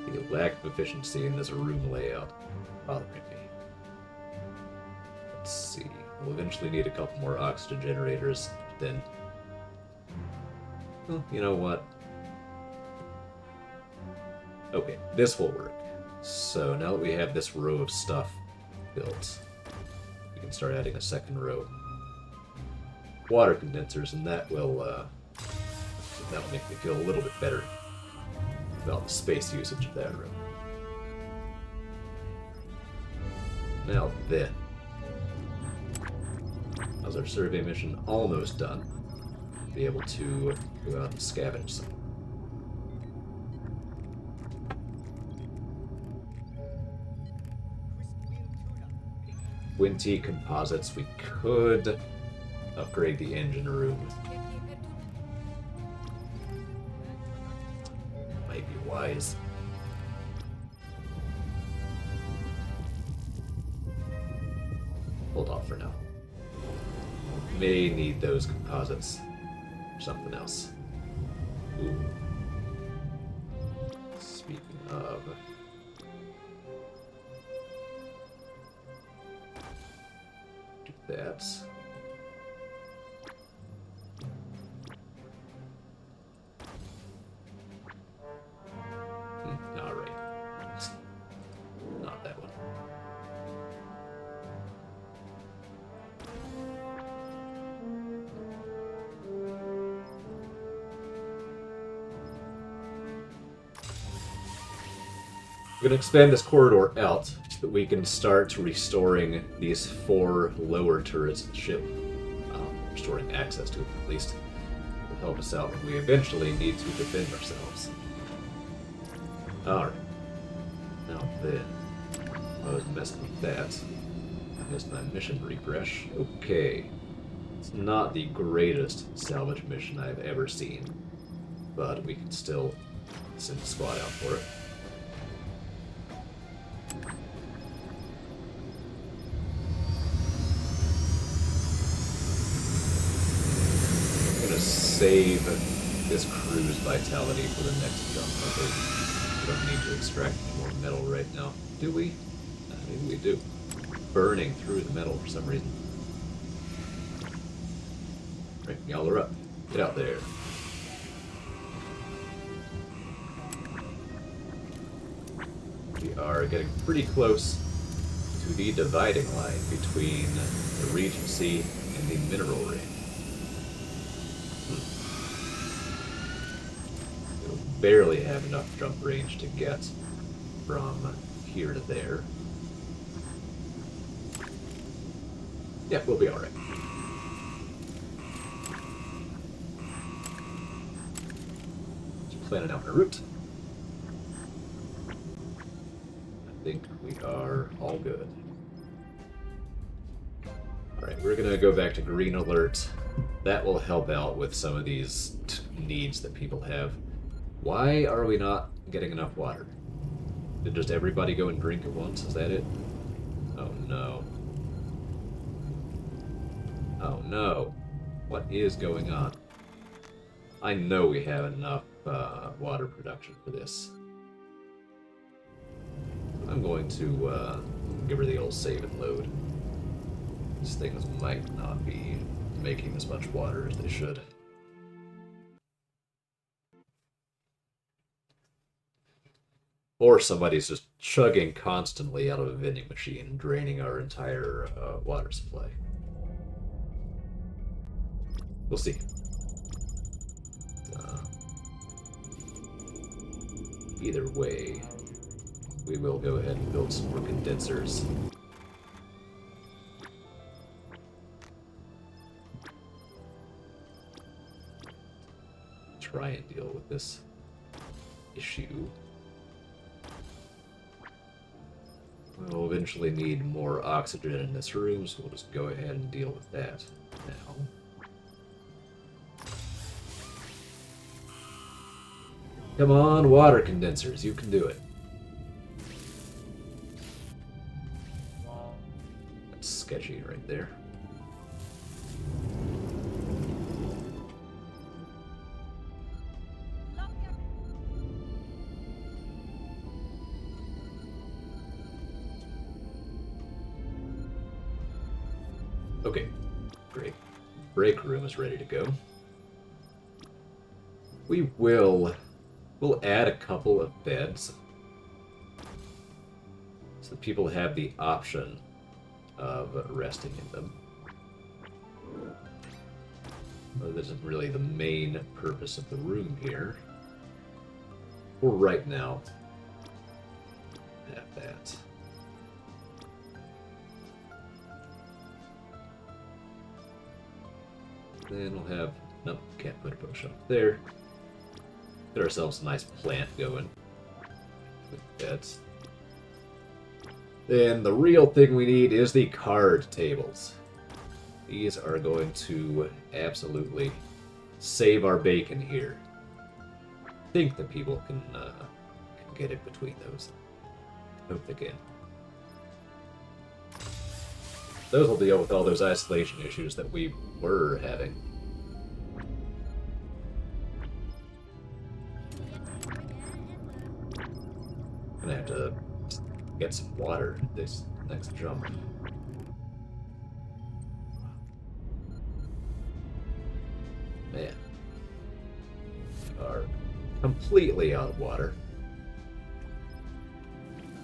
The lack of efficiency in this room layout bothering me. Let's see. We'll eventually need a couple more oxygen generators, then... Well, you know what? Okay, this will work. So now that we have this row of stuff built, we can start adding a second row. Water condensers, and that'll make me feel a little bit better about the space usage of that room. Now then, how's our survey mission almost done? Be able to go out and scavenge some. Winty composites. We could upgrade the engine room. Might be wise. Hold off for now. May need those composites for something else. Ooh. Speaking of... do that. Alright. Not that one. We're going to expand this corridor out so that we can start restoring these 4 lower turrets of the ship. Restoring access to it, at least. Will help us out when we eventually need to defend ourselves. Alright. Now then. I was messing with that. I missed my mission refresh. Okay. It's not the greatest salvage mission I've ever seen. But we can still send a squad out for it. Save this crew's vitality for the next jump. Okay. We don't need to extract more metal right now. Do we? Maybe we do. Burning through the metal for some reason. Right, y'all are up. Get out there. We are getting pretty close to the dividing line between the Regency and the mineral ring. We'll barely have enough jump range to get from here to there. Yeah, we'll be alright. Just planning out my route. I think we are all good. Alright, we're gonna go back to green alert. That will help out with some of these needs that people have. Why are we not getting enough water? Did just everybody go and drink at once? Is that it? Oh no. Oh no. What is going on? I know we have enough water production for this. I'm going to give her the old save and load. These things might not be making as much water as they should. Or somebody's just chugging constantly out of a vending machine, draining our entire water supply. We'll see. Either way, we will go ahead and build some more condensers. Try and deal with this issue. We'll eventually need more oxygen in this room, so we'll just go ahead and deal with that now. Come on, water condensers, you can do it. That's sketchy right there. Okay, great. Break room is ready to go. We'll add a couple of beds so that people have the option of resting in them. But this isn't really the main purpose of the room here. For right now, have that. Then we'll have... Nope, can't put a bookshelf there. Get ourselves a nice plant going. With beds. Then the real thing we need is the card tables. These are going to absolutely save our bacon here. I think that people can get in between those. Hope they can. Those will deal with all those isolation issues that we were having. I'm gonna have to get some water this next jump. Man. We are completely out of water.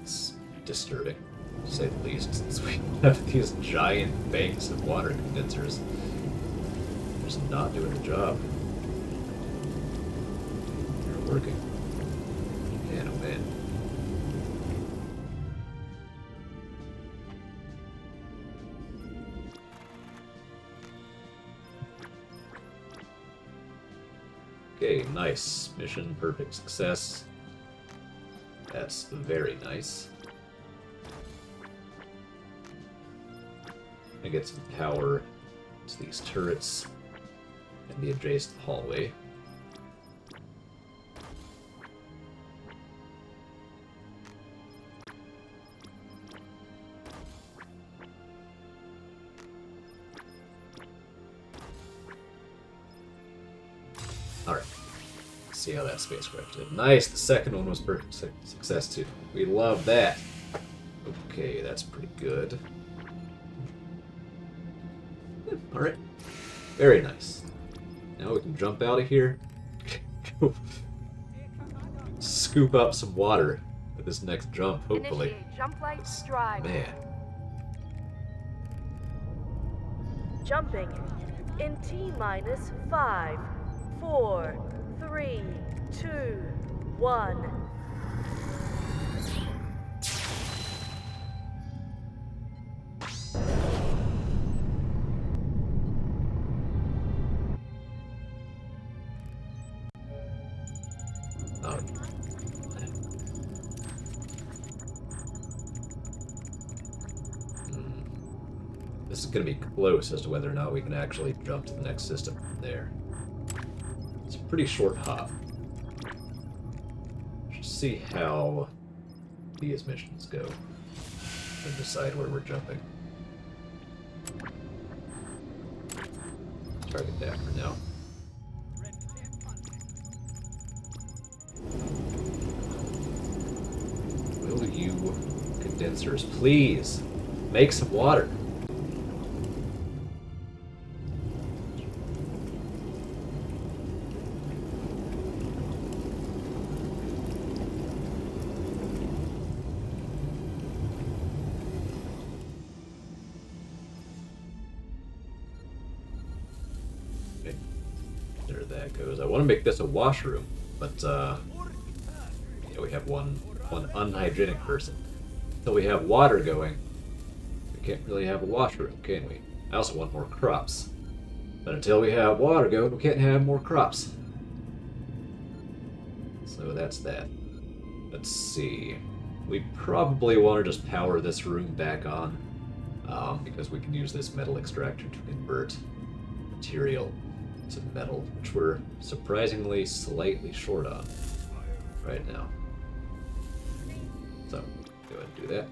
It's disturbing, to say the least, since we have these giant banks of water condensers. They're just not doing the job. They're working. Man, oh man. Okay, nice. Mission perfect success. That's very nice. I get some power to these turrets and the adjacent hallway. Alright. See how that spacecraft did. Nice! The second one was perfect success too. We love that. Okay, that's pretty good. Yeah, alright. Very nice. Now we can jump out of here. Scoop up some water with this next jump, hopefully. Initiate Jumplight drive. Man, Jumping in T minus 5, 4, 3, 2, 1. oh, this is going to be close as to whether or not we can actually jump to the next system from there. It's a pretty short hop. Let's see how these missions go and decide where we're jumping. Target that for now. Will you condensers please make some water? Okay. There that goes. I want to make this a washroom, but yeah, we have one unhygienic person. Until we have water going, we can't really have a washroom, can we? I also want more crops. But until we have water going, we can't have more crops. So that's that. Let's see. We probably want to just power this room back on, because we can use this metal extractor to convert material to metal, which we're surprisingly slightly short on right now. So, go ahead and do that.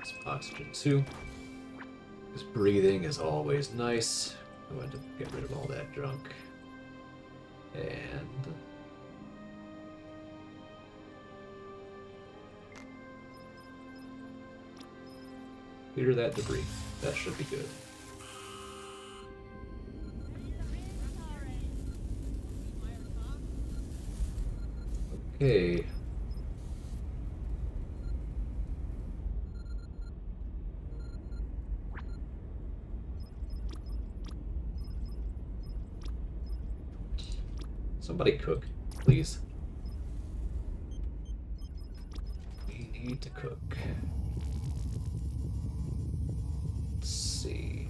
Some oxygen too, because breathing is always nice. Go ahead and get rid of all that junk. And clear that debris. That should be good. Okay. Somebody cook, please. We need to cook. Let's see.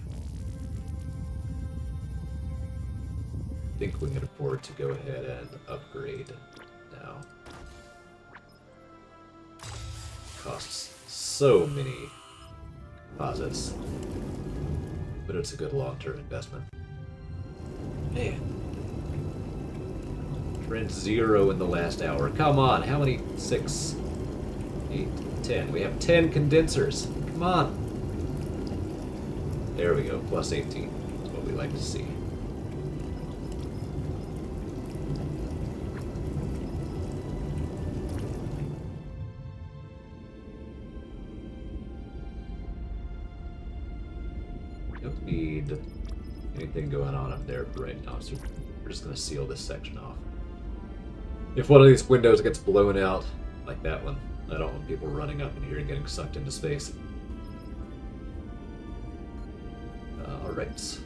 I think we can afford to go ahead and upgrade now. Costs so many deposits, but it's a good long-term investment. Man. Rent 0 in the last hour. Come on, how many? 6, 8, 10. We have 10 condensers. Come on. There we go, plus 18. That's what we like to see. Don't need anything going on up there for right now, so we're just going to seal this section off. If one of these windows gets blown out, like that one, I don't want people running up in here and getting sucked into space. Alright.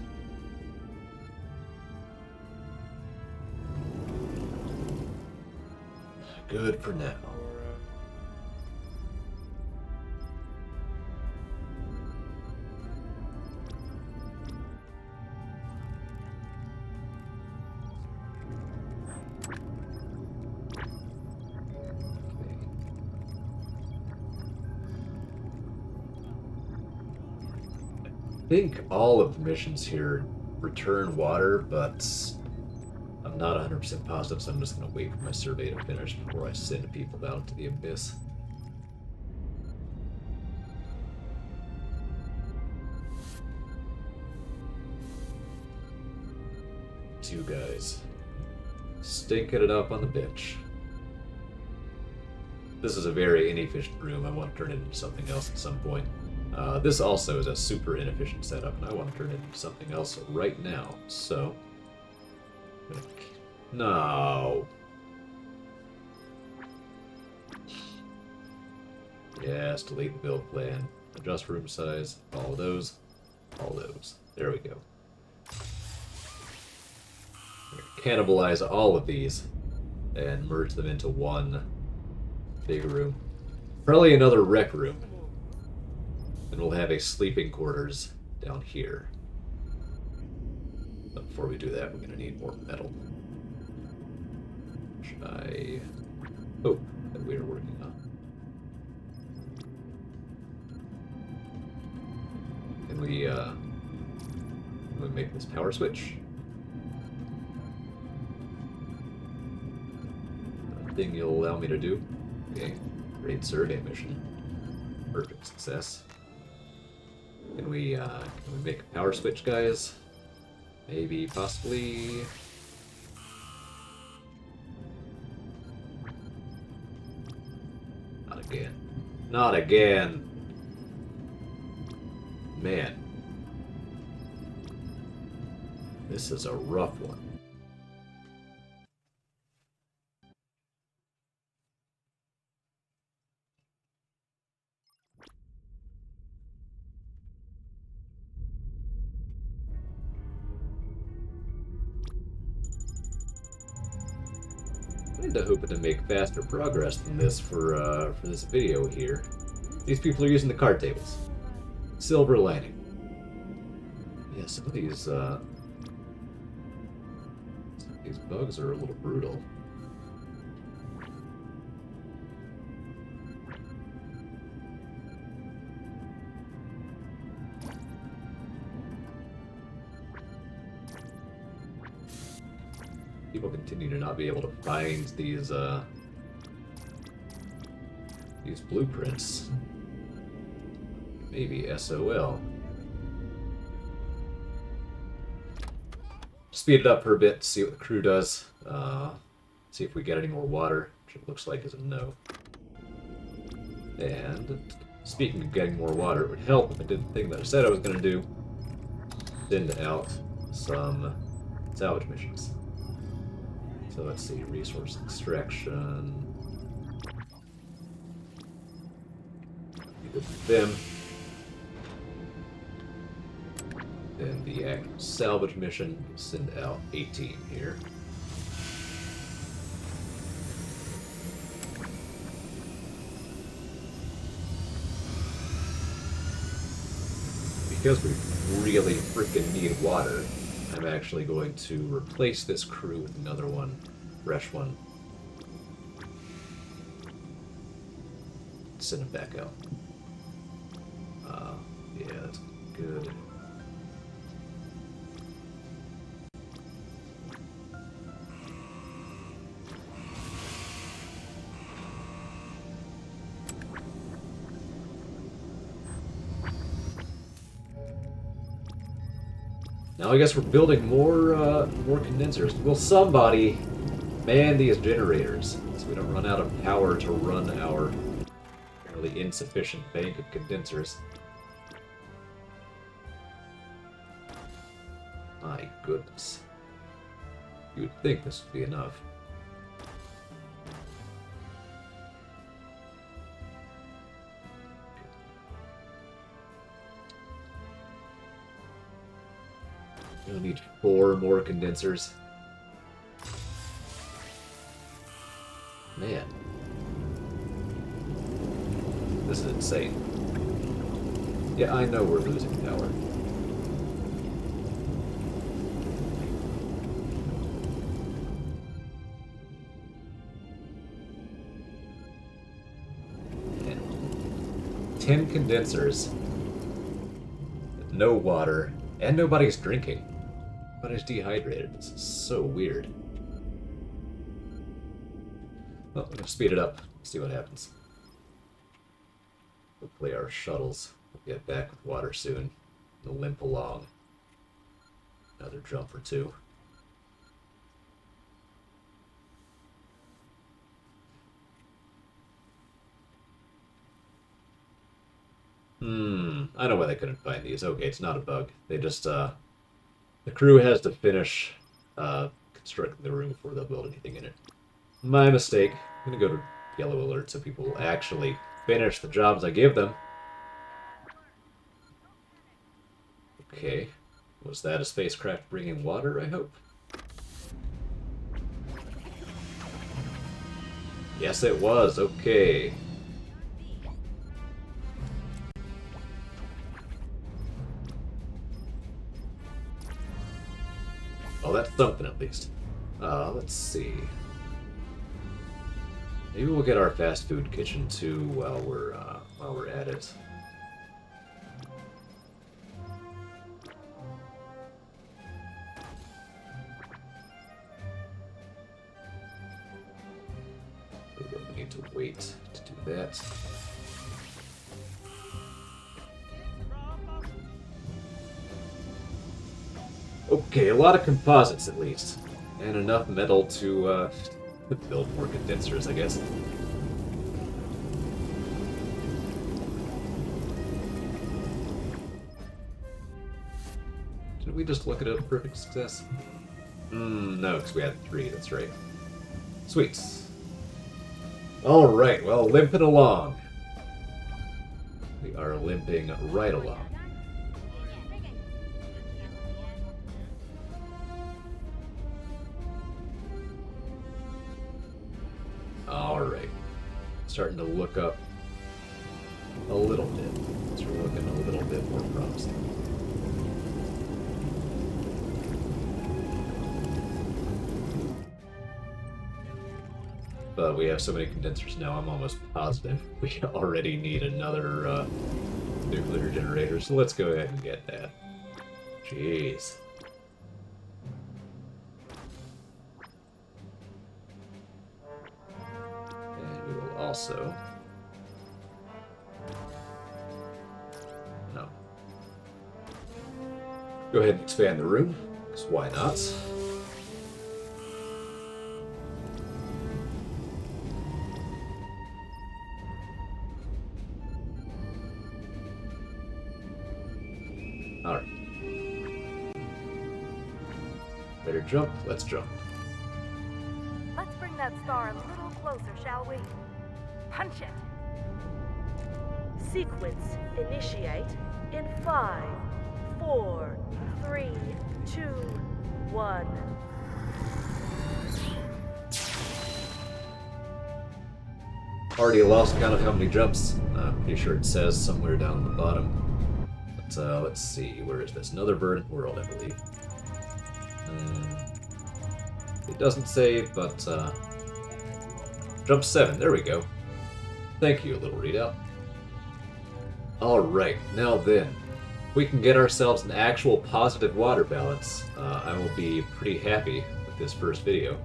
Good for now. I think all of the missions here return water, but I'm not 100% positive, so I'm just going to wait for my survey to finish before I send people down to the abyss. Two guys stinking it up on the bench. This is a very inefficient room. I want to turn it into something else at some point. This also is a super inefficient setup, and I want to turn it into something else right now. So, I'm going to No. Yes, delete the build plan. Adjust room size. All those. All those. There we go. Cannibalize all of these and merge them into one big room. Probably another rec room. And we'll have a sleeping quarters down here. But before we do that, we're going to need more metal. Which I hope that we are working on. Can we make this power switch? Thing you'll allow me to do? Okay. Great survey mission. Perfect success. Can we make a power switch, guys? Maybe, possibly... Not again. Not again! Man. This is a rough one. I'm hoping to make faster progress than this for this video here. These people are using the card tables. Silver lining. Yeah, some of these bugs are a little brutal. People continue to not be able to find these blueprints. Maybe SOL. Speed it up for a bit, see what the crew does. See if we get any more water, which it looks like is a no. And speaking of getting more water, it would help if I did the thing that I said I was going to do. Send out some salvage missions. So let's see, resource extraction. Good with them. Then the actual salvage mission, send out 18 here. Because we really freaking need water, I'm actually going to replace this crew with another one, fresh one. Send it back out. Yeah, that's good. Now I guess we're building more condensers. Will somebody man these generators so we don't run out of power to run our fairly insufficient bank of condensers? My goodness. You would think this would be enough. We'll need 4 more condensers. Man. This is insane. Yeah, I know we're losing power. And 10 condensers. No water. And nobody's drinking. Everybody's dehydrated. This is so weird. Well, I'm gonna speed it up, see what happens. Hopefully our shuttles will get back with water soon. They'll limp along. Another jump or two. I know why they couldn't find these. Okay, it's not a bug. They just, the crew has to finish construct the room before they'll build anything in it. My mistake. I'm gonna go to yellow alert so people will actually finish the jobs I give them. Okay. Was that a spacecraft bringing water, I hope? Yes, it was. Okay. Well, that's something at least. Let's see. Maybe we'll get our fast food kitchen too while we're at it. We don't need to wait to do that. Okay, a lot of composites at least. And enough metal to build more condensers, I guess. Did we just look at a perfect success? No, because we had 3, that's right. Sweet. Alright, well, limping along. We are limping right along. Alright. Starting to look up a little bit. It's looking a little bit more promising. But we have so many condensers now, I'm almost positive we already need another nuclear generator, so let's go ahead and get that. Jeez. And we will also... No. Go ahead and expand the room, because why not? Alright. Better jump? Let's jump. Let's bring that star a little closer, shall we? Punch it! Sequence initiate in 5, 4, 3, 2, 1. Already lost count of how many jumps. Pretty sure it says somewhere down the bottom. But let's see, where is this? Another verdant world, I believe. It doesn't say, but jump 7. There we go. Thank you, little readout. Alright, now then. We can get ourselves an actual positive water balance. I will be pretty happy with this first video.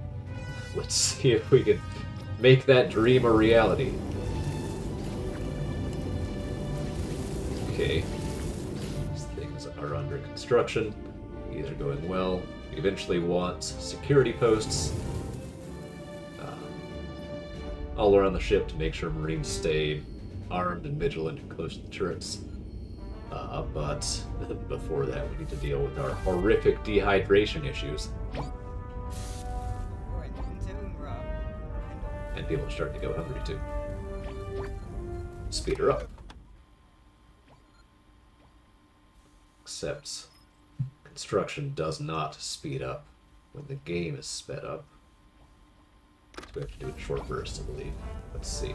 Let's see if we can make that dream a reality. Okay. These things are under construction. These are going well. We eventually want security posts all around the ship to make sure Marines stay armed and vigilant and close to the turrets. But before that, we need to deal with our horrific dehydration issues. And people are starting to go hungry too. Speed her up. Except construction does not speed up when the game is sped up. So we have to do it in short bursts, I believe. Let's see.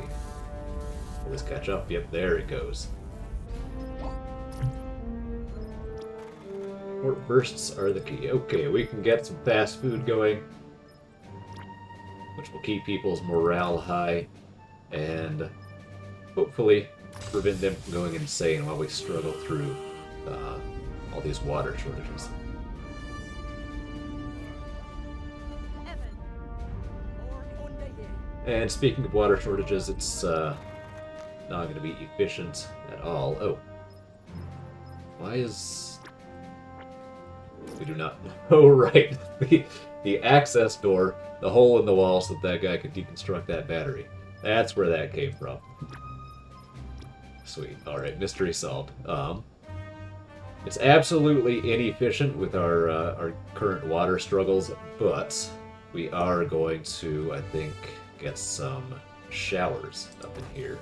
Will this catch up? Yep, there it goes. Short bursts are the key. Okay, we can get some fast food going, which will keep people's morale high and hopefully prevent them from going insane while we struggle through all these water shortages. And speaking of water shortages, it's not going to be efficient at all. Oh. Why is... We do not... Oh, right. The access door, the hole in the wall so that guy could deconstruct that battery. That's where that came from. Sweet. Alright, mystery solved. It's absolutely inefficient with our current water struggles, but we are going to, I think, get some showers up in here.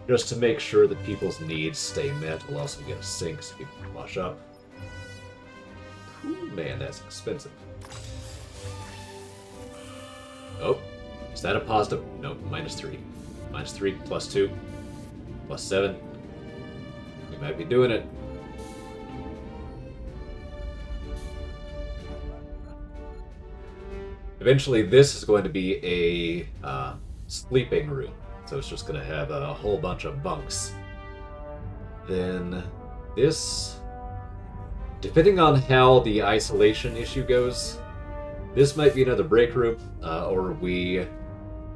Just to make sure that people's needs stay met. We'll also get a sink so people can wash up. Ooh, man, that's expensive. Oh, is that a positive? No, -3. -3 plus 2 plus 7. We might be doing it. Eventually, this is going to be a sleeping room. So it's just going to have a whole bunch of bunks. Then this, depending on how the isolation issue goes, this might be another break room, or we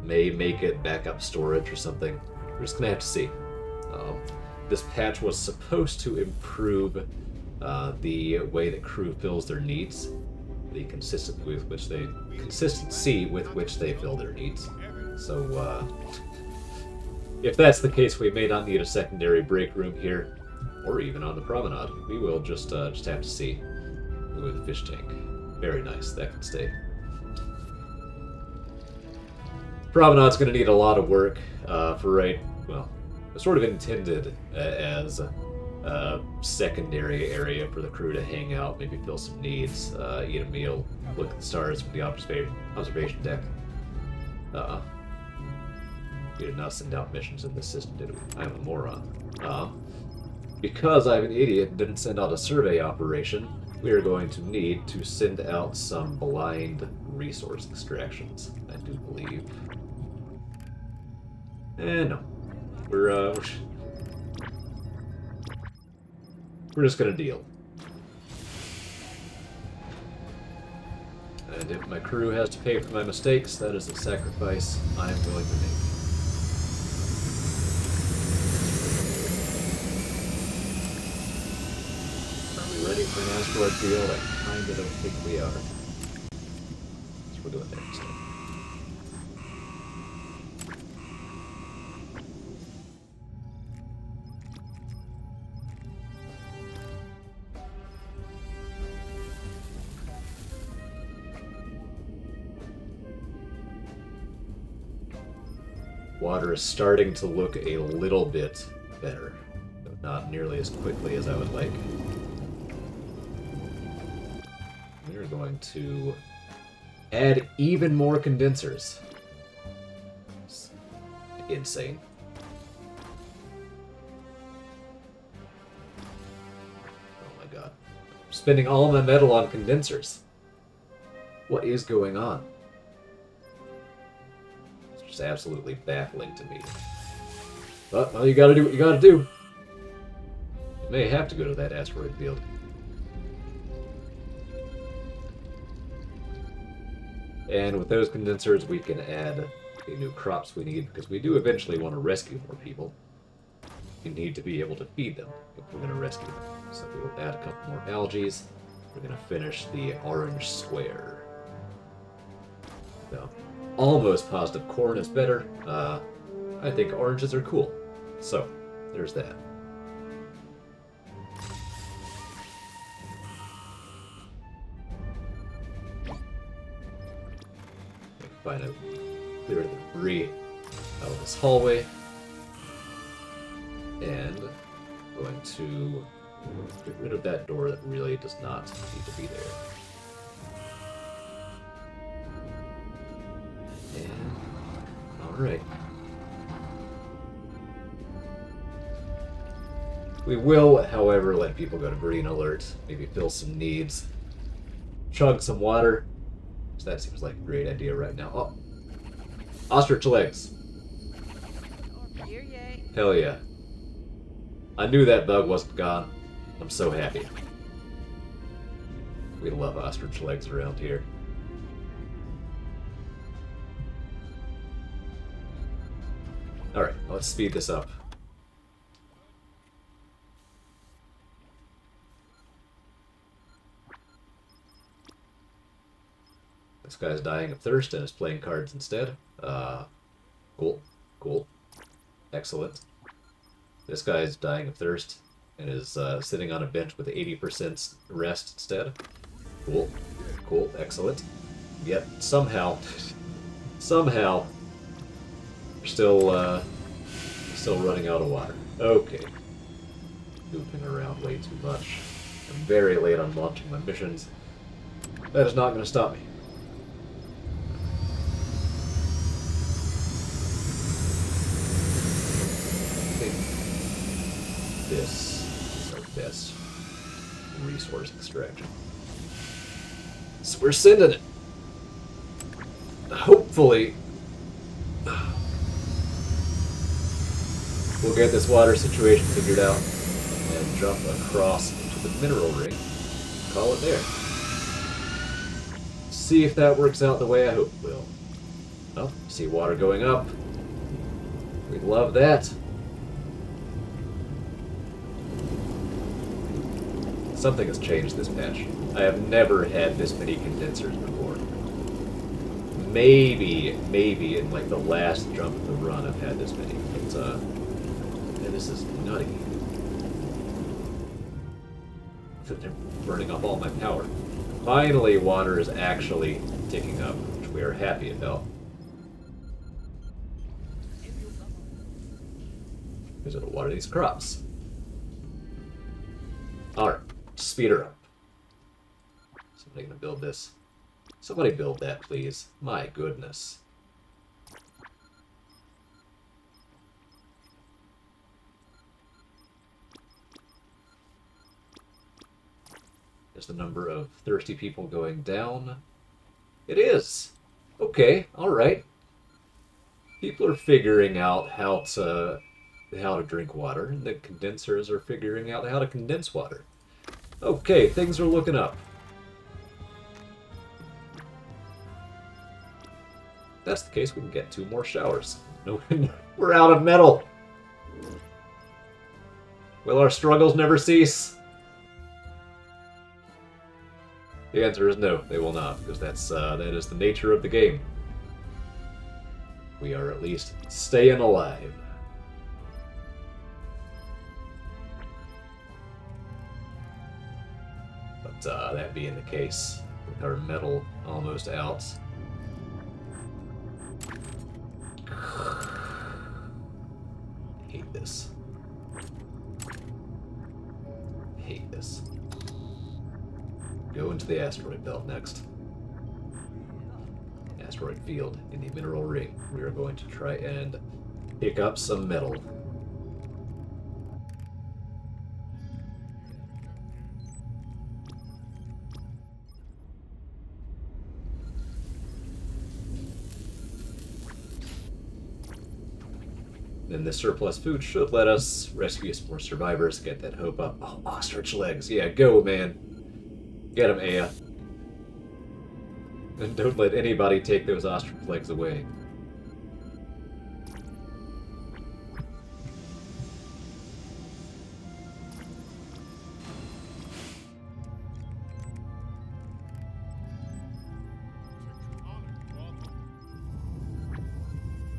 may make it backup storage or something. We're just going to have to see. This patch was supposed to improve the way that crew fills their needs, the consistency with which they fill their needs. So, if that's the case, we may not need a secondary break room here, or even on the promenade. We will just have to see. Ooh, the fish tank. Very nice. That can stay. Promenade's going to need a lot of work for right. Well, it's sort of intended as a secondary area for the crew to hang out, maybe fill some needs, eat a meal, look at the stars from the observation deck. We did not send out missions in this system, did we? I'm a moron. Because I'm an idiot and didn't send out a survey operation, we are going to need to send out some blind resource extractions, I do believe. No. We're just gonna deal. And if my crew has to pay for my mistakes, that is a sacrifice I am willing to make. Ready for an asteroid deal? I kinda don't think we are. So we're doing that instead. Water is starting to look a little bit better, but not nearly as quickly as I would like. We're going to add even more condensers. It's insane. Oh my god. I'm spending all my metal on condensers. What is going on? It's just absolutely baffling to me. But, well, you gotta do what you gotta do. You may have to go to that asteroid field. And with those condensers, we can add the new crops we need, because we do eventually want to rescue more people. We need to be able to feed them if we're going to rescue them. So we will add a couple more algae. We're going to finish the orange square. So, almost positive corn is better. I think oranges are cool. So, there's that. Find out, clear the debris out of this hallway, and going to get rid of that door that really does not need to be there. And alright. We will, however, let people go to green alert, maybe fill some needs, chug some water. So that seems like a great idea right now. Oh! Ostrich legs! Hell yeah. I knew that bug wasn't gone. I'm so happy. We love ostrich legs around here. Alright, let's speed this up. This guy's dying of thirst and is playing cards instead. Cool. Cool. Excellent. This guy's dying of thirst and is sitting on a bench with 80% rest instead. Cool. Cool. Excellent. Yet somehow, we're still running out of water. Okay. Goofing around way too much. I'm very late on launching my missions. That is not going to stop me. This is our best resource extraction. So we're sending it. Hopefully, we'll get this water situation figured out and jump across into the mineral ring. Call it there. See if that works out the way I hope it will. Oh, see water going up. We love that. Something has changed this patch. I have never had this many condensers before. Maybe in like the last jump of the run I've had this many. But yeah, this is nutty. They're burning up all my power. Finally, water is actually ticking up, which we are happy about. Because it'll water these crops. Alright. Speed her up. Somebody gonna build this. Somebody build that, please. My goodness. Is the number of thirsty people going down? It is. Okay, alright. People are figuring out how to drink water, and the condensers are figuring out how to condense water. Okay, things are looking up. If that's the case, we can get 2 more showers. No, we're out of metal. Will our struggles never cease? The answer is no, they will not, because that is the nature of the game. We are at least staying alive. But that being the case, with our metal almost out, hate this. Hate this. Go into the asteroid belt next. Asteroid field in the mineral ring. We are going to try and pick up some metal. Then the surplus food should let us rescue some more survivors, get that hope up. Oh, ostrich legs. Yeah, go, man. Get him, Aya. And don't let anybody take those ostrich legs away.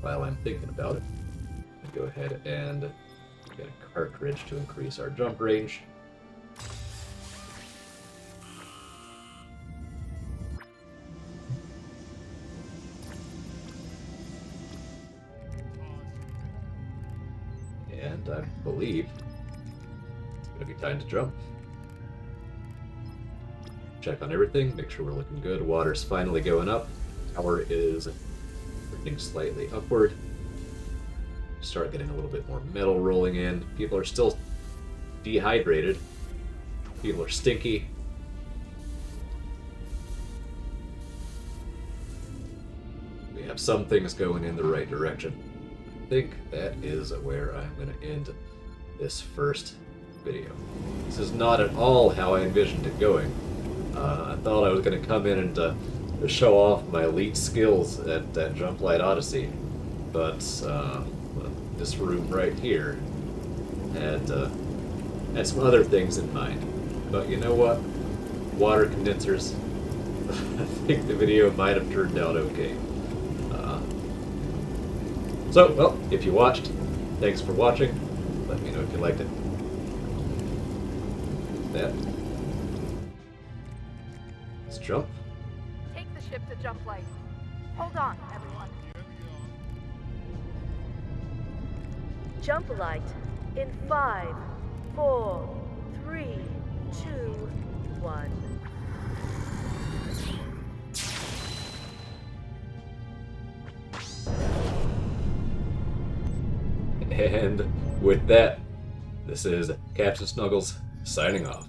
While I'm thinking about it, go ahead and get a cartridge to increase our jump range. And I believe it's going to be time to jump. Check on everything, make sure we're looking good. Water's finally going up. Power is moving slightly upward. Start getting a little bit more metal rolling in. People are still dehydrated. People are stinky. We have some things going in the right direction. I think that is where I'm going to end this first video. This is not at all how I envisioned it going. I thought I was going to come in and show off my elite skills at Jumplight Odyssey, but this room right here had some other things in mind. But you know what? Water condensers. I think the video might have turned out okay. So, well, if you watched, thanks for watching. Let me know if you liked it. That. Let's jump. Take the ship to Jumplight. Hold on, everyone. Jumplight in 5, 4, 3, 2, 1. And with that, this is Captain Snuggles signing off.